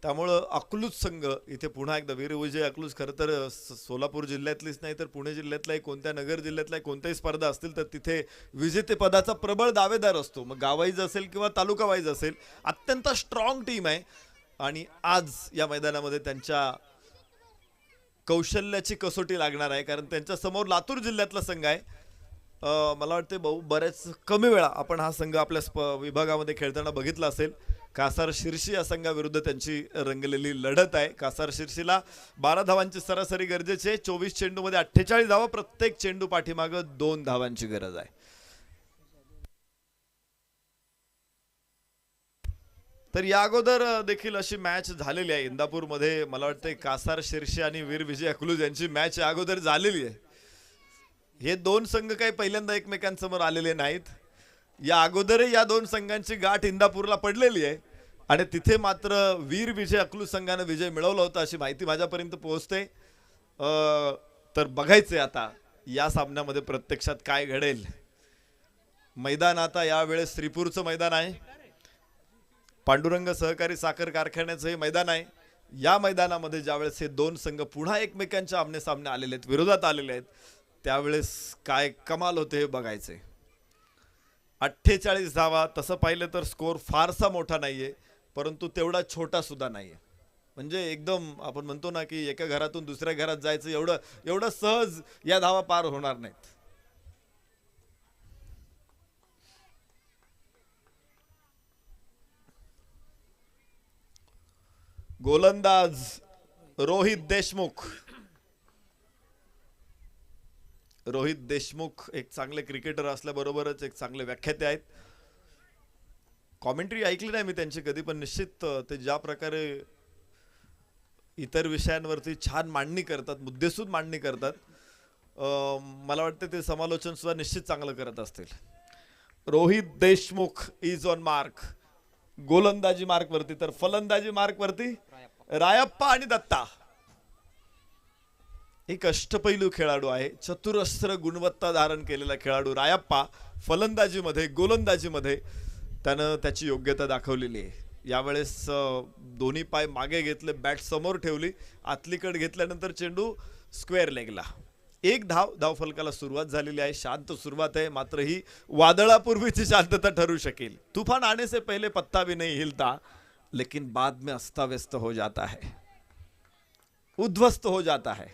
त्यामुळं अकलूज संघ इथे पुन्हा एकदा वीरविजय अकलूज खरं तर सोलापूर जिल्ह्यातलीच नाही तर पुणे जिल्ह्यातलाही कोणत्या नगर जिल्ह्यातलाही कोणत्याही स्पर्धा असतील तर तिथे विजेतेपदाचा प्रबळ दावेदार असतो. मग गावाईज असेल किंवा तालुका वाईज असेल, अत्यंत स्ट्रॉंग टीम आहे. आणि आज या मैदानामध्ये त्यांच्या कौशल्याची कसोटी लागणार आहे, कारण त्यांच्या समोर लातूर जिल्ह्यातला संघ आहे. मला वाटते भाऊ बऱ्याच कमी वेळा आपण हा संघ आपल्या विभागामध्ये खेळताना बघितला असेल. कासार शिर्शी या संघाविरुद्ध त्यांची रंगलेली लढत आहे. कासार शिर्शीला 12 धावांची सरासरी गरजेची आहे. 24 चेंडूमध्ये 48 धावा, प्रत्येक चेंडू पाठीमागं 2 धावांची गरज आहे. तर या अगोदर देखील अशी मॅच झालेली आहे इंदापूरमध्ये. मला वाटतं कासार शिर्शी आणि वीर विजय अकलूज यांची मॅच या अगोदर झालेली आहे. हे दोन संघ काही पहिल्यांदा एकमेकांसमोर आलेले नाहीत. या अगोदरही या दोन संघांची गाठ इंदापूरला पडलेली आहे आणि तिथे मात्र वीर विजय अकलूज संघाने विजय मिळवला होता अशी माहिती माझ्यापर्यंत पोहोचते. तर बघायचंय आता या सामन्यामध्ये प्रत्यक्षात काय घडेल. मैदान आता यावेळेस श्रीपूरचं मैदान आहे. पांडुरंग सहकारी साखर कारखान्याचं हे मैदान आहे. या मैदानामध्ये ज्यावेळेस हे दोन संघ पुन्हा एकमेकांच्या आमने सामने आलेले आहेत, विरोधात आलेले आहेत, त्यावेळेस काय कमाल होते हे बघायचंय. 48 धावा, तसं पाहिलं तर स्कोर फारसा मोठा नाहीये परंतु तेवढा छोटा सुद्धा नाहीये. म्हणजे एकदम आपण म्हणतो ना की एका घरातून दुसऱ्या घरात जायचं एवढं सहज या धावा पार होणार नाहीत. गोलंदाज रोहित देशमुख. रोहित देशमुख एक चांगले क्रिकेटर असल्याबरोबरच एक चांगले व्याख्याते आहेत. कॉमेंट्री ऐकली नाही मी त्यांची कधी, पण निश्चित ते ज्या प्रकारे इतर विषयांवरती छान मांडणी करतात, मुद्देसूद मांडणी करतात, मला वाटतं ते समालोचन सुद्धा निश्चित चांगलं करत असतील. Rohit Deshmukh is on mark. गोलंदाजी मार्क वरती, तर फलंदाजी मार्क वरती रायप्पा आणि दत्ता. एक अष्टपैलू खेळाडू आहे, चतुरस्त्र गुणवत्ता धारण केलेला खेळाडू रायप्पा. फलंदाजीमध्ये गोलंदाजीमध्ये त्यानं त्याची योग्यता दाखवलेली आहे. यावेळेस दोन्ही पाय मागे घेतले, बॅट समोर ठेवली, आतलीकडे घेतल्यानंतर चेंडू स्क्वेअर लेगला. एक धाव फलकाला सुरुवात झालेली आहे. शांत सुरुवात आहे, मात्र ही वादळापूर्वीची शांतता ठरू शकेल. तूफान आने से पहले पत्ता भी नहीं हिलता लेकिन बाद में अस्ताव्यस्त हो जाता है, उद्ध्वस्त हो जाता है.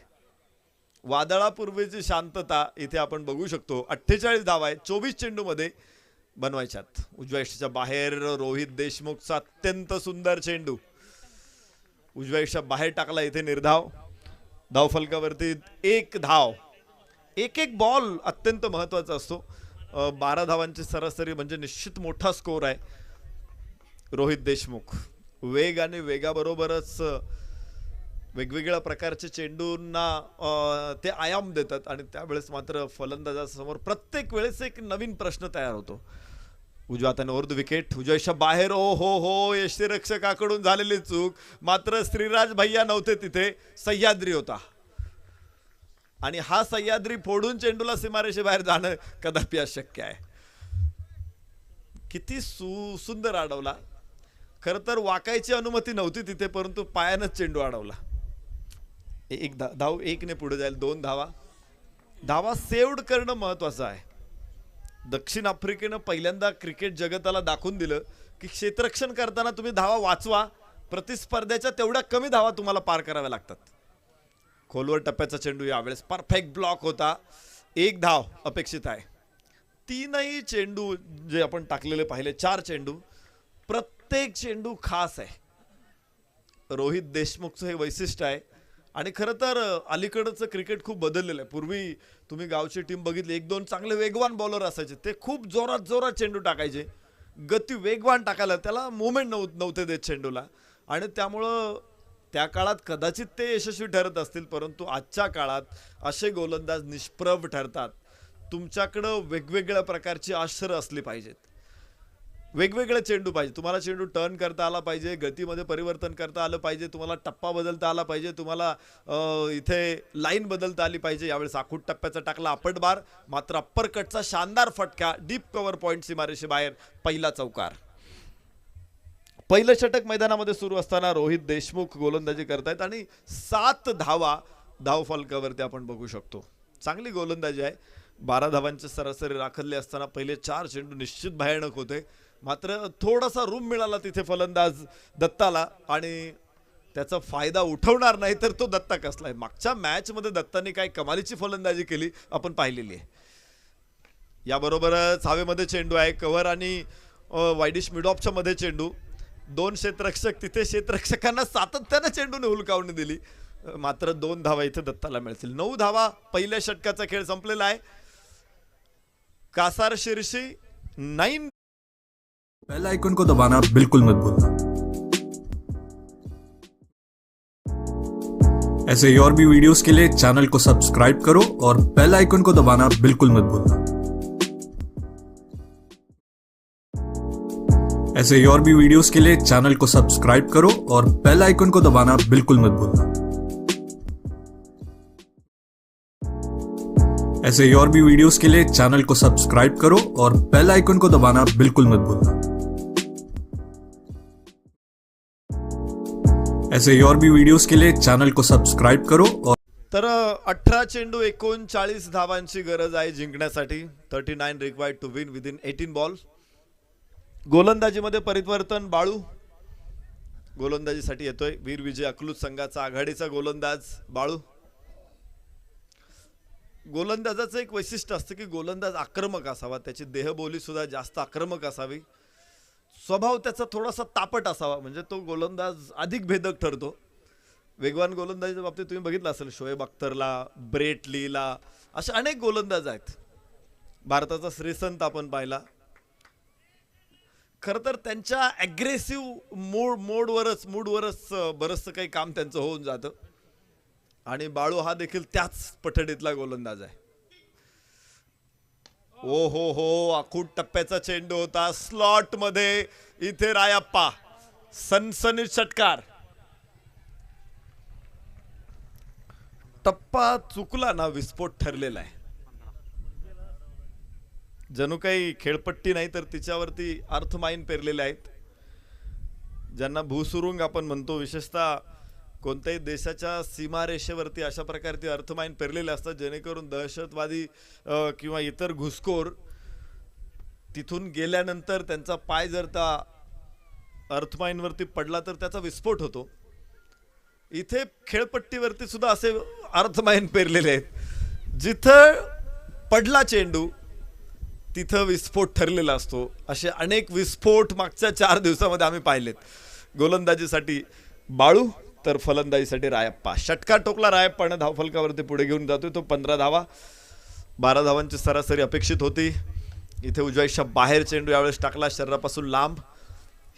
वादळापूर्वीची शांतता इथे आपण बघू शकतो. 48 धावा आहेत 24 चेंडूमध्ये बनवायच्यात. उजव्या यष्टीच्या बाहेर रोहित देशमुखचा अत्यंत सुंदर चेंडू उजव्या यष्टीच्या बाहेर टाकला. इथे निर्धाव. धाव फलकावरती एक धाव. एक बॉल अत्यंत महत्वाचा असतो. 12 धावांची सरासरी म्हणजे निश्चित मोठा स्कोर आहे. रोहित देशमुख वेग आणि वेगाबरोबरच वेगवेगळ्या प्रकारचे चेंडूंना ते आयाम देतात आणि त्यावेळेस मात्र फलंदाजासमोर प्रत्येक वेळेस एक नवीन प्रश्न तयार होतो. उजव्या हाताने ओव्हर द विकेट, उजव्याच्या बाहेर. ओ हो यष्टीरक्षकाकडून झालेली चूक. मात्र श्रीराज भैया नव्हते तिथे, सह्याद्री होता आणि हा सह्याद्री फोडून चेंडूला सीमारेषेबाहेर जाणं कदापि अशक्य आहे. किती सुंदर अडवला. खरं तर वाकायची अनुमती नव्हती तिथे, परंतु पायानंच चेंडू अडवला. एक धाव, एकने पुढे जाईल. 2 धावा सेव्ड करणं महत्वाचं आहे. दक्षिण आफ्रिकेनं पहिल्यांदा क्रिकेट जगताला दाखवून दिलं की क्षेत्ररक्षण करताना तुम्ही धावा वाचवा, प्रतिस्पर्ध्याच्या तेवढ्या कमी धावा तुम्हाला पार कराव्या लागतात. खोलवर टप्प्याचा चेंडू यावेळेस परफेक्ट ब्लॉक होता. 1 धाव अपेक्षित आहे. 3ही चेंडू जे आपण टाकलेले पाहिले, 4 चेंडू, प्रत्येक चेंडू खास आहे. रोहित देशमुखचं हे वैशिष्ट्य आहे आणि खरं तर अलीकडचं क्रिकेट खूप बदललेलं आहे. पूर्वी तुम्ही गावची टीम बघितली, 1-2 चांगले वेगवान बॉलर असायचे, ते खूप जोरात जोरात चेंडू टाकायचे, गती वेगवान टाकायला, त्याला मुवमेंट नव्हते देत चेंडूला, आणि त्यामुळं त्या काळात कदाचित ते यशस्वी ठरत असतील, परंतु आजच्या काळात असे गोलंदाज निष्प्रभ ठरतात. तुमच्याकडं वेगवेगळ्या प्रकारची अस्त्र असली पाहिजेत, वेगवेगळे चेंडू पाहिजे. तुम्हाला चेंडू टर्न करता आला पाहिजे, गतीमध्ये परिवर्तन करता आलं पाहिजे, तुम्हाला टप्पा बदलता आला पाहिजे, तुम्हाला इथे लाईन बदलता आली पाहिजे. यावेळेस आखूट टप्प्याचा टाकला आपट बार, मात्र अप्पर कटचा शानदार फटका, डीप कव्हर पॉईंट सीमारेषे बाहेर, पहिला चौकार. पहिलं षटक मैदानामध्ये सुरू असताना रोहित देशमुख गोलंदाजी करतायत आणि 7 धावा धावफलकावरती आपण बघू शकतो. चांगली गोलंदाजी आहे. 12 धावांचे सरासरी राखले असताना पहिले 4 चेंडू निश्चित भयानक होते, मात्र थोडासा रूम मिळाला तिथे फलंदाज दत्ताला, आणि त्याचा फायदा उठवणार नाही तर तो दत्ता कसलाय. मागच्या मॅचमध्ये दत्ताने काय कमालीची फलंदाजी केली आपण पाहिलेली आहे. याबरोबरच हवेमध्ये चेंडू आहे, कव्हर आणि वायडिश मिडऑफच्या मध्ये चेंडू, 2 क्षेत्ररक्षक तिथे, क्षेत्ररक्षकांना सातत्यानं चेंडूने हुलकावणी दिली, मात्र 2 धावा इथे दत्ताला मिळतील. 9 धावा. पहिल्या षटकाचा खेळ संपलेला आहे. कासार शिरशी 9. बेल आइकन को दबाना बिल्कुल मत भूलना। ऐसे ही और भी वीडियोस के लिए चैनल को सब्सक्राइब करो और बेल आइकन को दबाना बिल्कुल मत भूलना। ऐसे ही और भी वीडियोस के लिए चैनल को सब्सक्राइब करो और बेल आइकन को दबाना बिल्कुल मत भूलना। ऐसे ही और भी वीडियोस के लिए चैनल को सब्सक्राइब करो और बेल आइकन को दबाना बिल्कुल मत भूलना। ऐसे ही और भी वीडियोस के लिए चैनल को सब्सक्राइब करो और तर 18 चेंडू 39 धावांची गरज आहे जिंकण्यासाठी. 39 required to win within 18 ball. गोलंदाजीमध्ये परिवर्तन. बाळू गोलंदाजीसाठी येतोय. वीर विजय अकलूज संघाचा आघाडीचा गोलंदाज बाळू. गोलंदाजाचं एक वैशिष्ट्य असतं की गोलंदाज आक्रमक असावा, त्याची देहबोली सुद्धा जास्त आक्रमक असावी, स्वभाव त्याचा थोडासा तापट असावा, म्हणजे तो गोलंदाज अधिक भेदक ठरतो. वेगवान गोलंदाजीच्या बाबतीत तुम्ही बघितलं असेल, शोएब अख्तरला, ब्रेट लीला, असे अनेक गोलंदाज आहेत. भारताचा श्रीसंत आपण पाहिला. खरं तर त्यांच्या ॲग्रेसिव्ह मूडवरच बरंचसं काही काम त्यांचं होऊन जातं, आणि बाळू हा देखील त्याच पठडीतला गोलंदाज आहे. ओ हो, आखूट टप्प्याचा चेंडू होता स्लॉट मध्ये. इथे रायप्पा सनसनीत षटकार. टप्पा चुकला ना, विस्फोट ठरलेला आहे. जणू काही खेळपट्टी नाही तर तिच्यावरती अर्थमाईन पेरलेले आहेत, ज्यांना भूसुरुंग आपण म्हणतो. विशेषतः कोणत्याही देशाच्या सीमारेषेवरती अशा प्रकारचे अर्थमाईन पेरलेले असतात, जेणेकरून दहशतवादी किंवा इतर घुसखोर तिथून गेल्यानंतर त्यांचा पाय जर त्या अर्थमाईनवरती पडला तर त्याचा विस्फोट होतो. इथे खेळपट्टीवरती सुद्धा असे अर्थमाईन पेरलेले आहेत. जिथं पडला चेंडू तिथं विस्फोट ठरलेला असतो. असे अनेक विस्फोट मागच्या 4 दिवसामध्ये आम्ही पाहिलेत. गोलंदाजीसाठी बाळू तर फलंदाजीसाठी रायप्पा. षटकार टोकला रायप्पाने, धावफलकावरती पुढे घेऊन जातोय तो. 15 धावा. 12 धावांची सरासरी अपेक्षित होती. इथे उजव्याच्या बाहेर चेंडू यावेळेस टाकला, शरीरापासून लांब.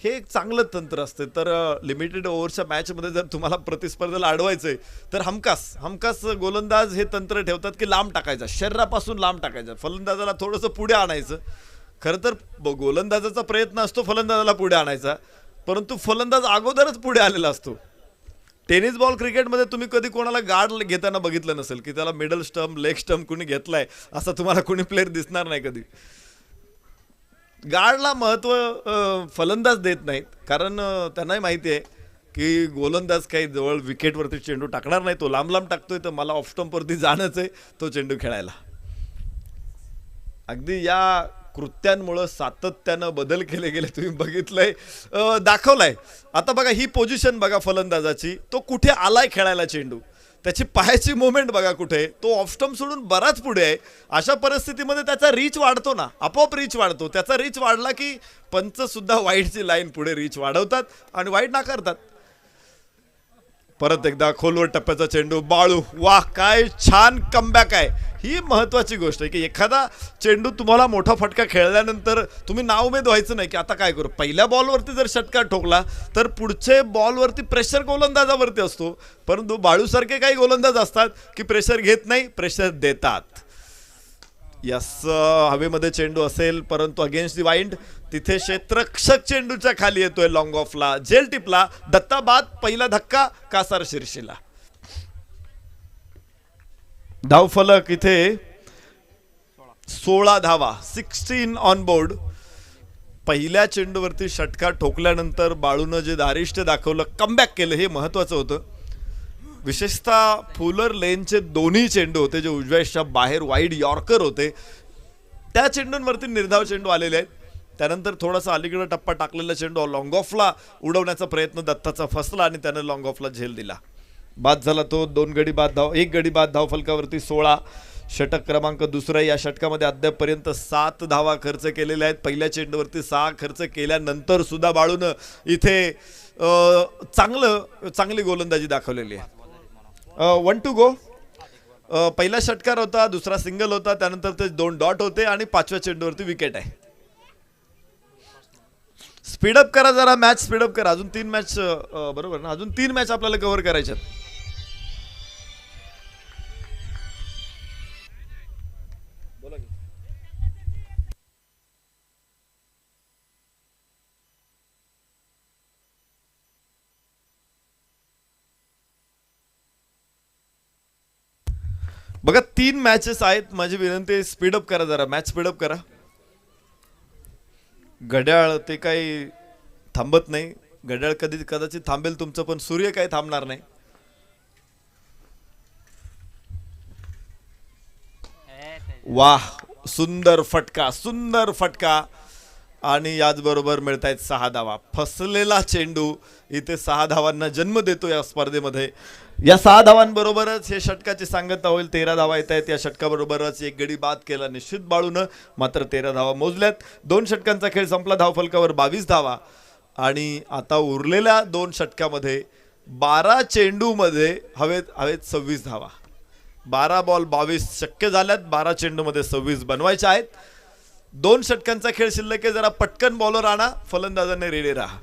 हे एक चांगलं तंत्र असते. तर लिमिटेड ओव्हरच्या मॅचमध्ये जर तुम्हाला प्रतिस्पर्धेला अडवायचंय तर हमखास गोलंदाज हे तंत्र ठेवतात की लांब टाकायचा, शरीरापासून लांब टाकायचा, फलंदाजाला थोडंसं पुढे आणायचं. खरं तर गोलंदाजाचा प्रयत्न असतो फलंदाजाला पुढे आणायचा, परंतु फलंदाज अगोदरच पुढे आलेला असतो. टेनिस बॉल क्रिकेटमध्ये तुम्ही कधी कोणाला गार्ड घेताना बघितलं नसेल की त्याला मिडल स्टंप, लेग स्टंप कुणी घेतलाय असं तुम्हाला कोणी प्लेअर दिसणार नाही कधी. गार्डला महत्त्व फलंदाज देत नाहीत, कारण त्यांनाही माहिती आहे की गोलंदाज काही जवळ विकेटवरती चेंडू टाकणार नाही, तो लांब लांब टाकतोय, तर मला ऑफ स्टंपवरती जाणंच आहे तो चेंडू खेळायला. अगदी या कृत्यांमुळे सातत्यानं बदल केले गेले, तुम्ही बघितलंय, दाखवलाय. आता बघा ही पोझिशन बघा फलंदाजाची, तो कुठे आलाय खेळायला चेंडू, त्याची पायाची मोमेंट बघा कुठे, तो ऑफ स्टंप सोडून बराच पुढे आहे. अशा परिस्थितीमध्ये त्याचा रीच वाढतो ना, आपोआप रीच वाढतो. त्याचा रीच वाढला की पंच सुद्धा वाईडची लाईन पुढे रीच वाढवतात आणि वाईड नाकारतात. परत एकदा खोलवर टप्प्याचा चेंडू बाळू, वाह काय छान कमबॅक आहे. ही महत्वाची गोष्ट आहे की एखादा चेंडू तुम्हाला मोठा फटका खेळल्यानंतर तुम्ही नाउमेद व्हायचं नाही की आता काय करू. पहिल्या बॉलवरती जर षटकार ठोकला तर पुढचे बॉलवरती प्रेशर गोलंदाजावरती असतो, परंतु बाळूसारखे काही गोलंदाज असतात की प्रेशर घेत नाही, प्रेशर देतात. यस, हवेमध्ये चेंडू असेल परंतु अगेन्स्ट दी वाइंड, तिथे क्षेत्ररक्षक चेंडूच्या खाली येतोय. लॉंग ऑफला झेल टिपला, दत्ता बाद, पहिला धक्का कासार शिर्षीला. धावफलक इथे 16 धावा, 16 ऑन बोर्ड. पहिल्या चेंडूवरती षटकार ठोकल्यानंतर बाळूनं जे दारिष्ट्य दाखवलं, कमबॅक केलं, हे महत्वाचं होतं. विशेषतः फुलर लेनचे दोन्ही चेंडू होते जे उजव्याच्या बाहेर वाईड यॉर्कर होते, त्या चेंडूंवरती निर्धाव चेंडू आलेले आहेत. त्यानंतर थोडासा अलीकडे टप्पा टाकलेला चेंडू लॉंग ऑफला उडवण्याचा प्रयत्न दत्ताचा फसला आणि त्याने लॉंग ऑफला झेल दिला. बाद झाला तो. 2 गडी बाद धाव, 1 गडी बाद धाव फलकावरती 16. षटक क्रमांक दुसरा. या षटकामध्ये अद्यापपर्यंत 7 धावा खर्च केलेल्या आहेत. पहिल्या चेंडूवरती 6 खर्च केल्यानंतर सुद्धा बाळूनं इथे चांगली गोलंदाजी दाखवलेली आहे. 1 टू गो. पहिला षटकार होता, दुसरा सिंगल होता, त्यानंतर ते 2 डॉट होते आणि 5व्या चेंडूवरती विकेट आहे. स्पीडअप करा जरा, मॅच स्पीडअप करा. अजून 3 मॅच, बरोबर ना, अजून 3 मॅच आपल्याला कव्हर करायच्यात. बघा 3 मॅचेस आहेत. माझी विनंती आहे स्पीडअप करा जरा, मॅच स्पीडअप करा. घड्याळ ते काही थांबत नाही. घड्याळ कदाचित थांबेल तुमचं, पण सूर्य काही थांबणार नाही. वाह, सुंदर फटका, सुंदर फटका. आणि याचबरोबर मिळतायत 6 धावा. फसलेला चेंडू इथे 6 धावांना जन्म देतो या स्पर्धेमध्ये. या 6 धावांबरोबरच हे षटकाची सांगता होईल. 13 धावा येत आहेत. या षटकाबरोबरच 1 गडी बाद केला निश्चित बाळूनं, मात्र 13 धावा मोजल्यात. 2 षटकांचा खेळ संपला. धावफलकावर 22 धावा. आणि आता उरलेल्या 2 षटकामध्ये 12 चेंडूमध्ये हवेत 26 धावा. 12 बॉल 22 शक्य झाल्यात. 12 चेंडूमध्ये 26 बनवायचे आहेत. 2 षटकांचा खेळ शिल्लक आहे. जरा पटकन बॉलर आणा, फलंदाजाने रेडी राहा.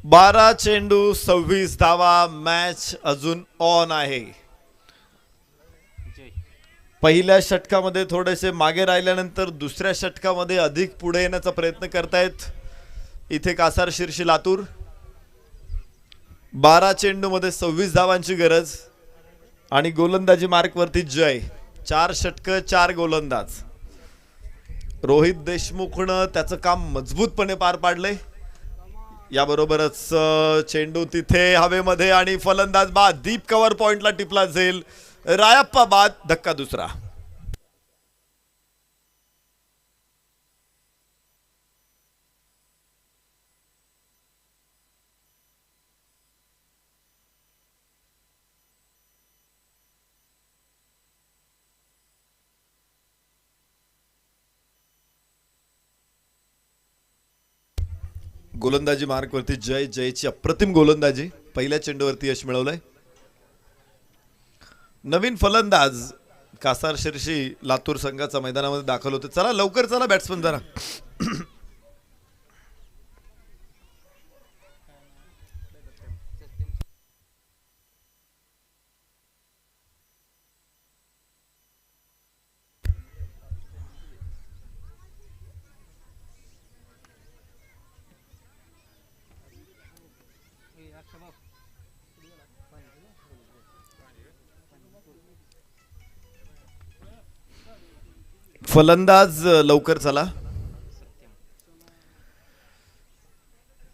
बारा चेंडू 26 धावा. मॅच अजून ऑन आहे. पहिल्या षटकामध्ये थोडेसे मागे राहिल्यानंतर दुसऱ्या षटकामध्ये अधिक पुढे येण्याचा प्रयत्न करतायत इथे कासार शिर्शी लातूर. 12 चेंडूमध्ये 26 धावांची गरज आणि गोलंदाजी मार्कवरती जय. 4 षटक 4 गोलंदाज. रोहित देशमुखनं त्याचं काम मजबूतपणे पार पाडले. याबरोबरच चेंडू तिथे हवेमध्ये आणि फलंदाज बाद. डीप कव्हर पॉइंटला टिपला झेल. रायप्पा बाद, धक्का दुसरा. गोलंदाजी मार्कवरती जय. जयची अप्रतिम गोलंदाजी. पहिल्या चेंडूवरती यश मिळवलंय. नवीन फलंदाज कासार शिर्शी लातूर संघाचा मैदानामध्ये दाखल होते. चला लवकर चला बॅट्समन जरा. फलंदाज लवकर चला.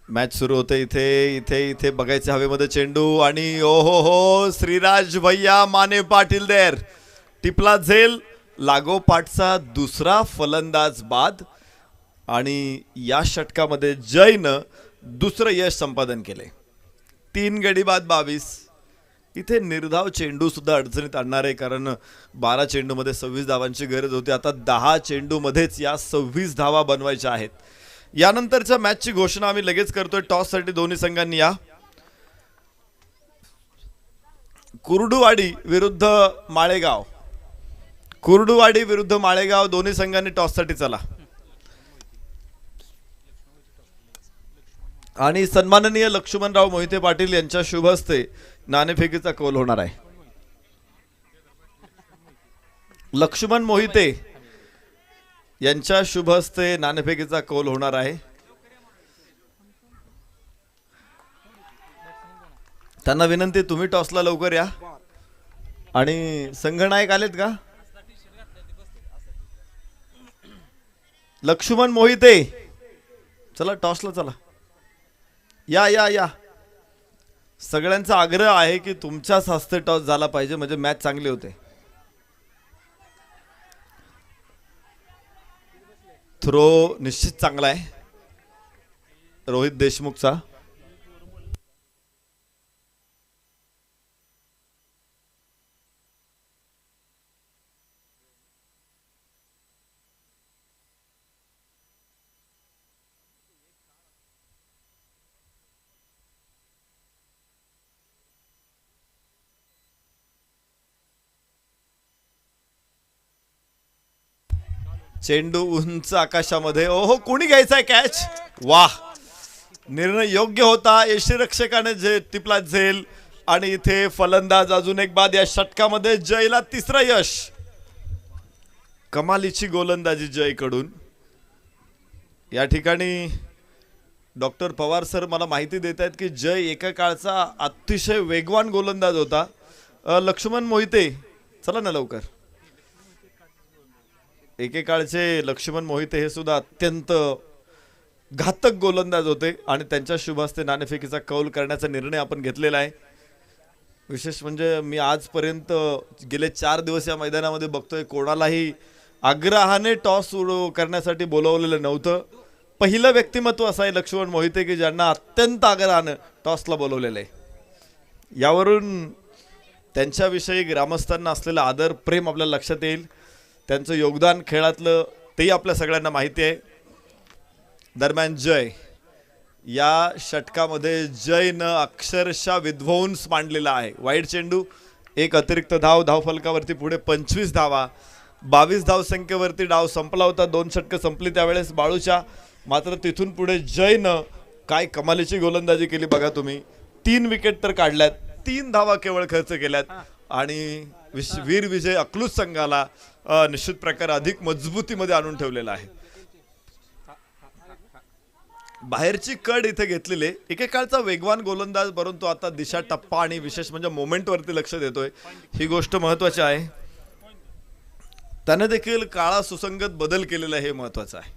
मॅच सुरू होते. इथे इथे इथे बघायचे हवेमध्ये चेंडू आणि ओहो हो श्रीराज भैया माने पाटील देर टिपला झेल. लागोपाठचा दुसरा फलंदाज बाद आणि या षटकामध्ये जयनं दुसरं यश संपादन केले. 3 गडी बाद 22. इथे निर्धाव चेंडू सुद्धा अडचणीत आणणार आहे, कारण 12 चेंडूमध्ये 26 धावांची गरज होती. आता 10 चेंडूमध्येच या 26 धावा बनवायच्या आहेत. यानंतरच्या मॅचची घोषणा आम्ही लगेच करतोय. टॉससाठी दोन्ही संघांनी या. कुर्डुवाडी विरुद्ध माळेगाव. कुर्डुवाडी विरुद्ध माळेगाव दोन्ही संघांनी टॉससाठी चला. आणि सन्माननीय लक्ष्मणराव मोहिते पाटील यांच्या शुभ हस्ते नाणेफेकीचा कौल होणार आहे. लक्ष्मण मोहिते यांच्या शुभ हस्ते नाणेफेकीचा कौल होणार आहे. त्यांना विनंती, तुम्ही टॉसला लवकर या. आणि संघनायक आलेत का? लक्ष्मण मोहिते चला टॉसला चला. या या या. सगळ्यांचा आग्रह आहे की तुमच्याच हस्ते टॉस झाला पाहिजे, म्हणजे मॅच चांगली होते. थ्रो निश्चित चांगला आहे रोहित देशमुखचा. चेंडू उंच आकाशामध्ये. ओहो, कोणी घ्यायचाय कॅच? वाह, निर्णय योग्य होता. यष्टीरक्षकाने जे टिपला झेल आणि इथे फलंदाज अजून एक बाद. या षटकामध्ये जयला तिसरं यश. कमालीची गोलंदाजी जयकडून. या ठिकाणी डॉक्टर पवार सर मला माहिती देत आहेत की जय एका काळचा अतिशय वेगवान गोलंदाज होता. लक्ष्मण मोहिते चला ना लवकर. एकेकाळचे लक्ष्मण मोहिते हे सुद्धा अत्यंत घातक गोलंदाज होते आणि त्यांच्या शुभ हस्ते नाणेफेकीचा कौल करण्याचा निर्णय आपण घेतलेला आहे. विशेष म्हणजे मी आजपर्यंत गेले 4 दिवस या मैदानामध्ये बघतोय कोणालाही आग्रहाने टॉस सुरू करण्यासाठी बोलवलेलं नव्हतं. पहिलं व्यक्तिमत्व असं आहे लक्ष्मण मोहिते की ज्यांना अत्यंत आग्रहानं टॉसला बोलवलेलं आहे. यावरून त्यांच्याविषयी ग्रामस्थांना असलेला आदर प्रेम आपल्याला लक्षात येईल. त्यांचं योगदान खेळातलं तेही आपल्या सगळ्यांना माहिती आहे. दरम्यान जय या षटकामध्ये जयनं अक्षरशः विध्वंस मांडलेला आहे. वाईड चेंडू, एक अतिरिक्त धाव. धावफलकावरती पुढे 25 धावा. 22 धावसंख्येवरती डाव संपला होता. 2 षटकं संपली त्यावेळेस बाळूच्या. मात्र तिथून पुढे जयनं काय कमालीची गोलंदाजी केली बघा तुम्ही. 3 विकेट तर काढल्यात, 3 धावा केवळ खर्च केल्यात आणि वीर विजय अकलूज संघाला निश्चित प्रकारे अधिक मजबूतीमध्ये आणून ठेवलेला आहे. बाहेरची कड इथे घेतलेले एकेकाळचा वेगवान गोलंदाज, परंतु आता दिशा, टप्पा आणि विशेष म्हणजे मोमेंट वरती लक्ष देतोय. ही गोष्ट महत्वाची आहे. त्याने देखील काळा सुसंगत बदल केलेला हे महत्वाचं आहे.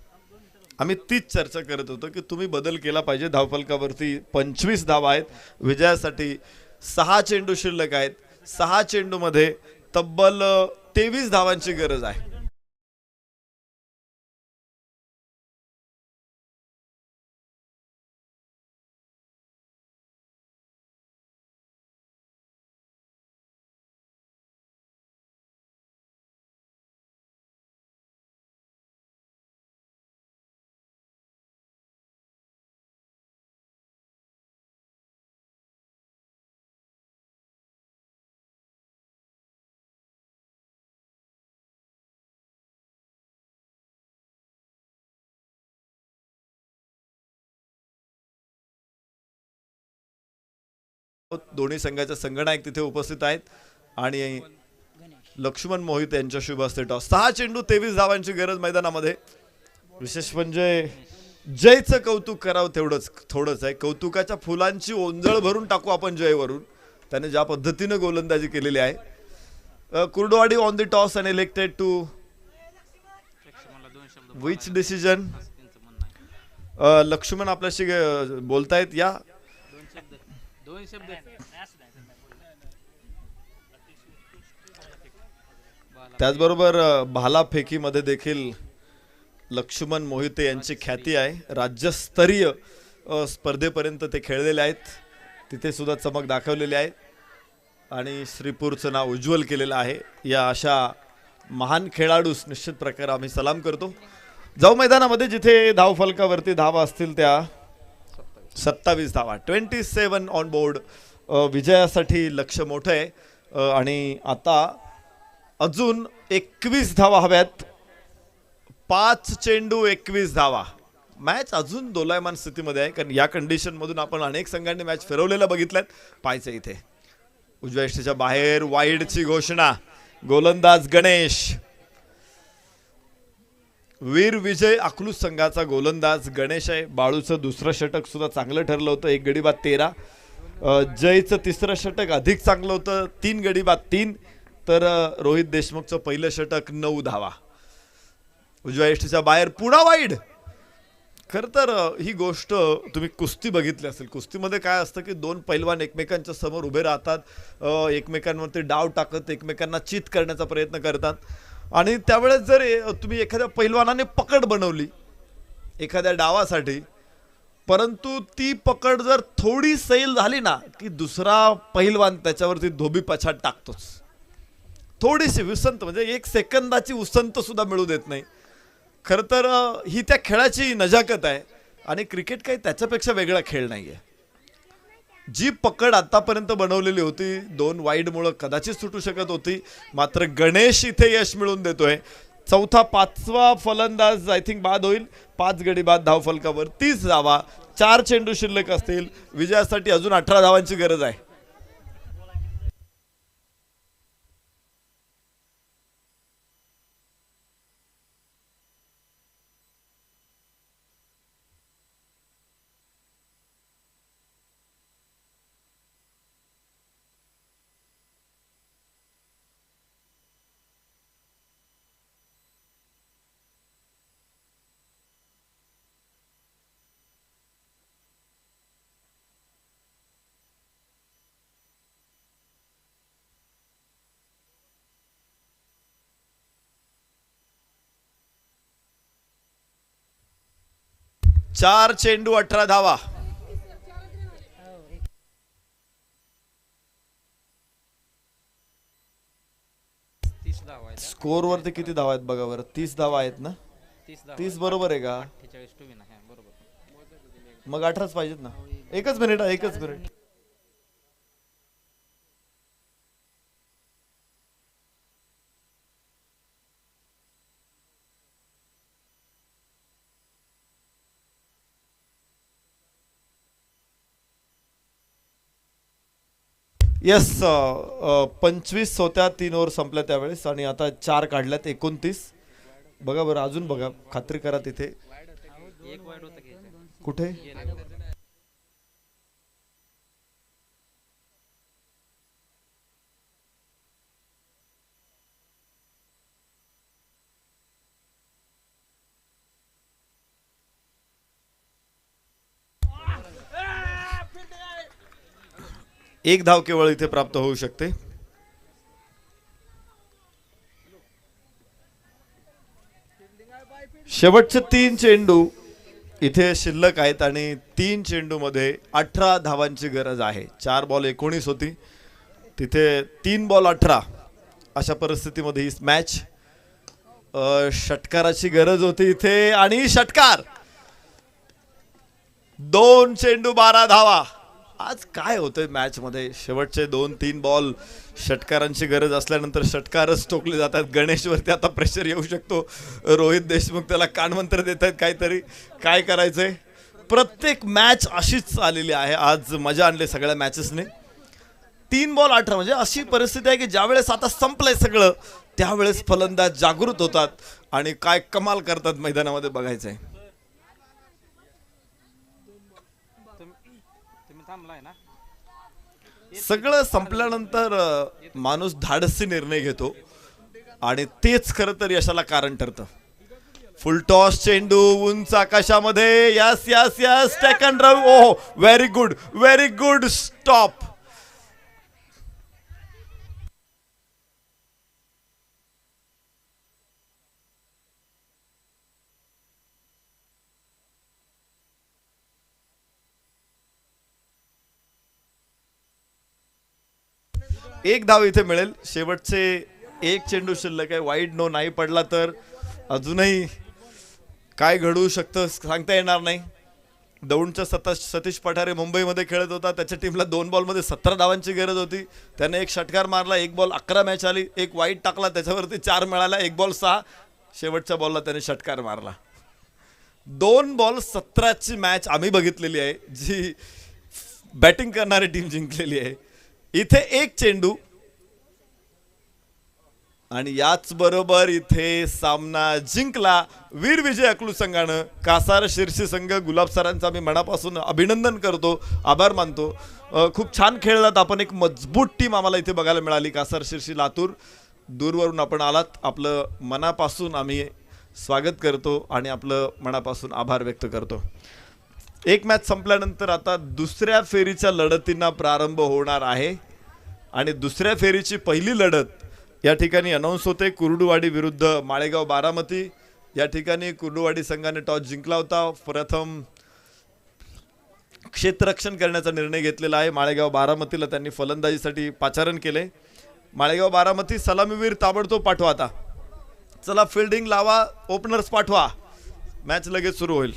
आम्ही तीच चर्चा करत होतो की तुम्ही बदल केला पाहिजे. धावफलकावरती 25 धावा आहेत. विजयासाठी 6 चेंडू शिल्लक आहेत. 6 चेंडूमध्ये तब्बल 23 धावांची गरज आहे. दोन्ही संघाचे संघनायक तिथे उपस्थित आहेत आणि लक्ष्मण मोहिते यांच्या शुभ हस्ते टॉस. 6 चेंडू 23 धावांची गरज मैदानामध्ये. विशेष म्हणजे जयचं कौतुक करावं तेवढंच थोडंच आहे. कौतुकाच्या फुलांची ओंजळ भरून टाकू आपण जयवरून. त्याने ज्या पद्धतीनं गोलंदाजी केलेली आहे. Kurduwadi on the toss and elected to लक्ष्मणला 2 शब्द विच डिसिजन. त्यांचं म्हणणं आहे. लक्ष्मण आपल्याशी बोलतायत या. 2 शब्द त्याचबरोबर भालाफेकीमध्ये देखील लक्ष्मण मोहिते यांची ख्याती आहे. राज्यस्तरीय स्पर्धेपर्यंत ते खेळलेले आहेत. तिथे सुद्धा चमक दाखवलेली आहे आणि श्रीपूरचं नाव उज्ज्वल केलेलं आहे. या अशा महान खेळाडूस निश्चित प्रकारे आम्ही सलाम करतो. जाऊ मैदानामध्ये जिथे धावफलकावरती धावा असतील त्या 27 धावा, 27 ऑन बोर्ड. विजयासाठी लक्ष मोठं आहे आणि आता अजून 21 धावा हव्यात. 5 चेंडू 21 धावा. मॅच अजून दोलायमान स्थितीमध्ये आहे कारण या कंडिशन मधून आपण अनेक संघांनी मॅच फिरवलेल्या बघितल्यात. पाहायचं इथे उजव्या यष्टीच्या बाहेर वाईडची घोषणा. गोलंदाज गणेश. वीर विजय अकलूज संघाचा गोलंदाज गणेश आहे. बाळूचं दुसरं षटक सुद्धा चांगलं ठरलं होतं, 1 गडी बाद 13. जयचं तिसरं षटक अधिक चांगलं होतं, 3 गडी बाद 3. तर रोहित देशमुखचं पहिलं षटक 9 धावा. उजव्या यष्टीच्या बाहेर पुन्हा वाईड. खरं तर ही गोष्ट तुम्ही कुस्ती बघितली असेल. कुस्तीमध्ये काय असतं की 2 पैलवान एकमेकांच्या समोर उभे राहतात, एकमेकांवरती डाव टाकत एकमेकांना चित करण्याचा प्रयत्न करतात आणि त्यावेळेस जर तुम्ही एखाद्या पैलवानाने पकड बनवली एखाद्या डावासाठी, परंतु ती पकड जर थोडी सैल झाली ना की दुसरा पैलवान त्याच्यावरती धोबी पछाड टाकतोच. थोडीशी उसंत म्हणजे 1 सेकंदाची उसंत सुद्धा मिळू देत नाही. खरं तर ही त्या खेळाची नजाकत आहे आणि क्रिकेट काही त्याच्यापेक्षा वेगळा खेळ नाही आहे. जी पकड आतापर्यंत बनवलेली होती 2 वाईडमुळं कदाचित सुटू शकत होती, मात्र गणेश इथे यश मिळवून देतोय. चौथा 5वा फलंदाज आय थिंक बाद होईल. 5 गडी बाद धावफलकावर 30 धावा. 4 चेंडू शिल्लक असतील. विजयासाठी अजून 18 धावांची गरज आहे. चार चेंडू 18 धावा. स्कोर वरती किती धावा आहेत बघा बरं. 30 धावा आहेत ना. 30 बरोबर आहे का. 48 टू विन आहे बरोबर. मग 18च पाहिजेत ना. एकच मिनिट. येस 25 होत्या 3 ओव्हर संपल्या त्यावेळेस आणि आता 4 काढल्यात 29. बघा बरं अजून बघा खात्री करा तिथे. एक वाईट होतं घ्यायचं कुठे एक धाव केवळ इथे प्राप्त होऊ शकते. शेवटचे 3 चेंडू इथे शिल्लक आहेत आणि 3 चेंडू मध्ये 18 धावांची गरज आहे. 4 बॉल 19 होती, तिथे 3 बॉल 18. अशा परिस्थितीमध्ये ही मॅच षटकाराची गरज होती इथे आणि षटकार. 2 चेंडू 12 धावा. आज काय होतंय मॅच मध्ये शेवटचे 2-3 बॉल षटकारांची गरज असल्यानंतर षटकारच टोकले जातात. गणेशवरती आता प्रेशर येऊ शकतो. रोहित देशमुख त्याला कानमंत्र देत आहेत काहीतरी. काय करायचंय. प्रत्येक मॅच अशीच आलेली आहे. आज मजा आणली सगळ्या मॅचेसने. 3 बॉल 18 म्हणजे अशी परिस्थिती आहे की ज्यावेळेस आता संपलंय सगळं त्यावेळेस फलंदाज जागृत होतात आणि काय कमाल करतात मैदानामध्ये बघायचंय. तुम्ही थांबलाय ना. सगळं संपल्यानंतर माणूस धाडसी निर्णय घेतो आणि तेच खरं तर यशाला कारण ठरतं. फुल टॉस चेंडू उंच आकाशामध्ये. यस यस यस टेकन रवी. ओह व्हेरी गुड स्टॉप. एक धाव इथे मिळेल. शेवटचे एक चेंडू शिल्लक आहे. वाईड नो नाही पडला तर अजूनही काय घडू शकतं सांगता येणार नाही. दौंडच्या सतीश पठारे मुंबईमध्ये खेळत होता. त्याच्या टीमला 2 बॉलमध्ये 17 धावांची गरज होती. त्याने एक षटकार मारला. 1 बॉल 11 मॅच आली. एक वाईड टाकला, त्याच्यावरती 4 मिळाला. 1 बॉल 6. शेवटच्या बॉलला त्याने षटकार मारला. 2 बॉल 17ची मॅच आम्ही बघितलेली आहे, जी बॅटिंग करणारी टीम जिंकलेली आहे. इथे एक चेंडू आणि याच बरोबर इथे सामना जिंकला वीर विजय अकलू संघानं. कासार शिर्सी संघ गुलाब सरांचा मी मनापासून अभिनंदन करतो, आभार मानतो. खूप छान खेळलात आपण. एक मजबूत टीम आम्हाला इथे बघायला मिळाली. कासार शिर्सी लातूर दूरवरून आपण आलात. आपलं मनापासून आम्ही स्वागत करतो आणि आपलं मनापासून आभार व्यक्त करतो. एक मॅच संपल्यानंतर आता दुसऱ्या फेरीच्या लढतींना प्रारंभ होणार आहे आणि दुसऱ्या फेरीची पहिली लढत या ठिकाणी अनाऊन्स होते. कुर्डुवाडी विरुद्ध माळेगाव बारामती. या ठिकाणी कुर्डुवाडी संघाने टॉस जिंकला होता. प्रथम क्षेत्ररक्षण करण्याचा निर्णय घेतलेला आहे. माळेगाव बारामतीला त्यांनी फलंदाजीसाठी पाचारण केले. माळेगाव बारामती सलामीवीर ताबडतोब पाठवा. आता चला फिल्डिंग लावा, ओपनर्स पाठवा, मॅच लगेच सुरू होईल.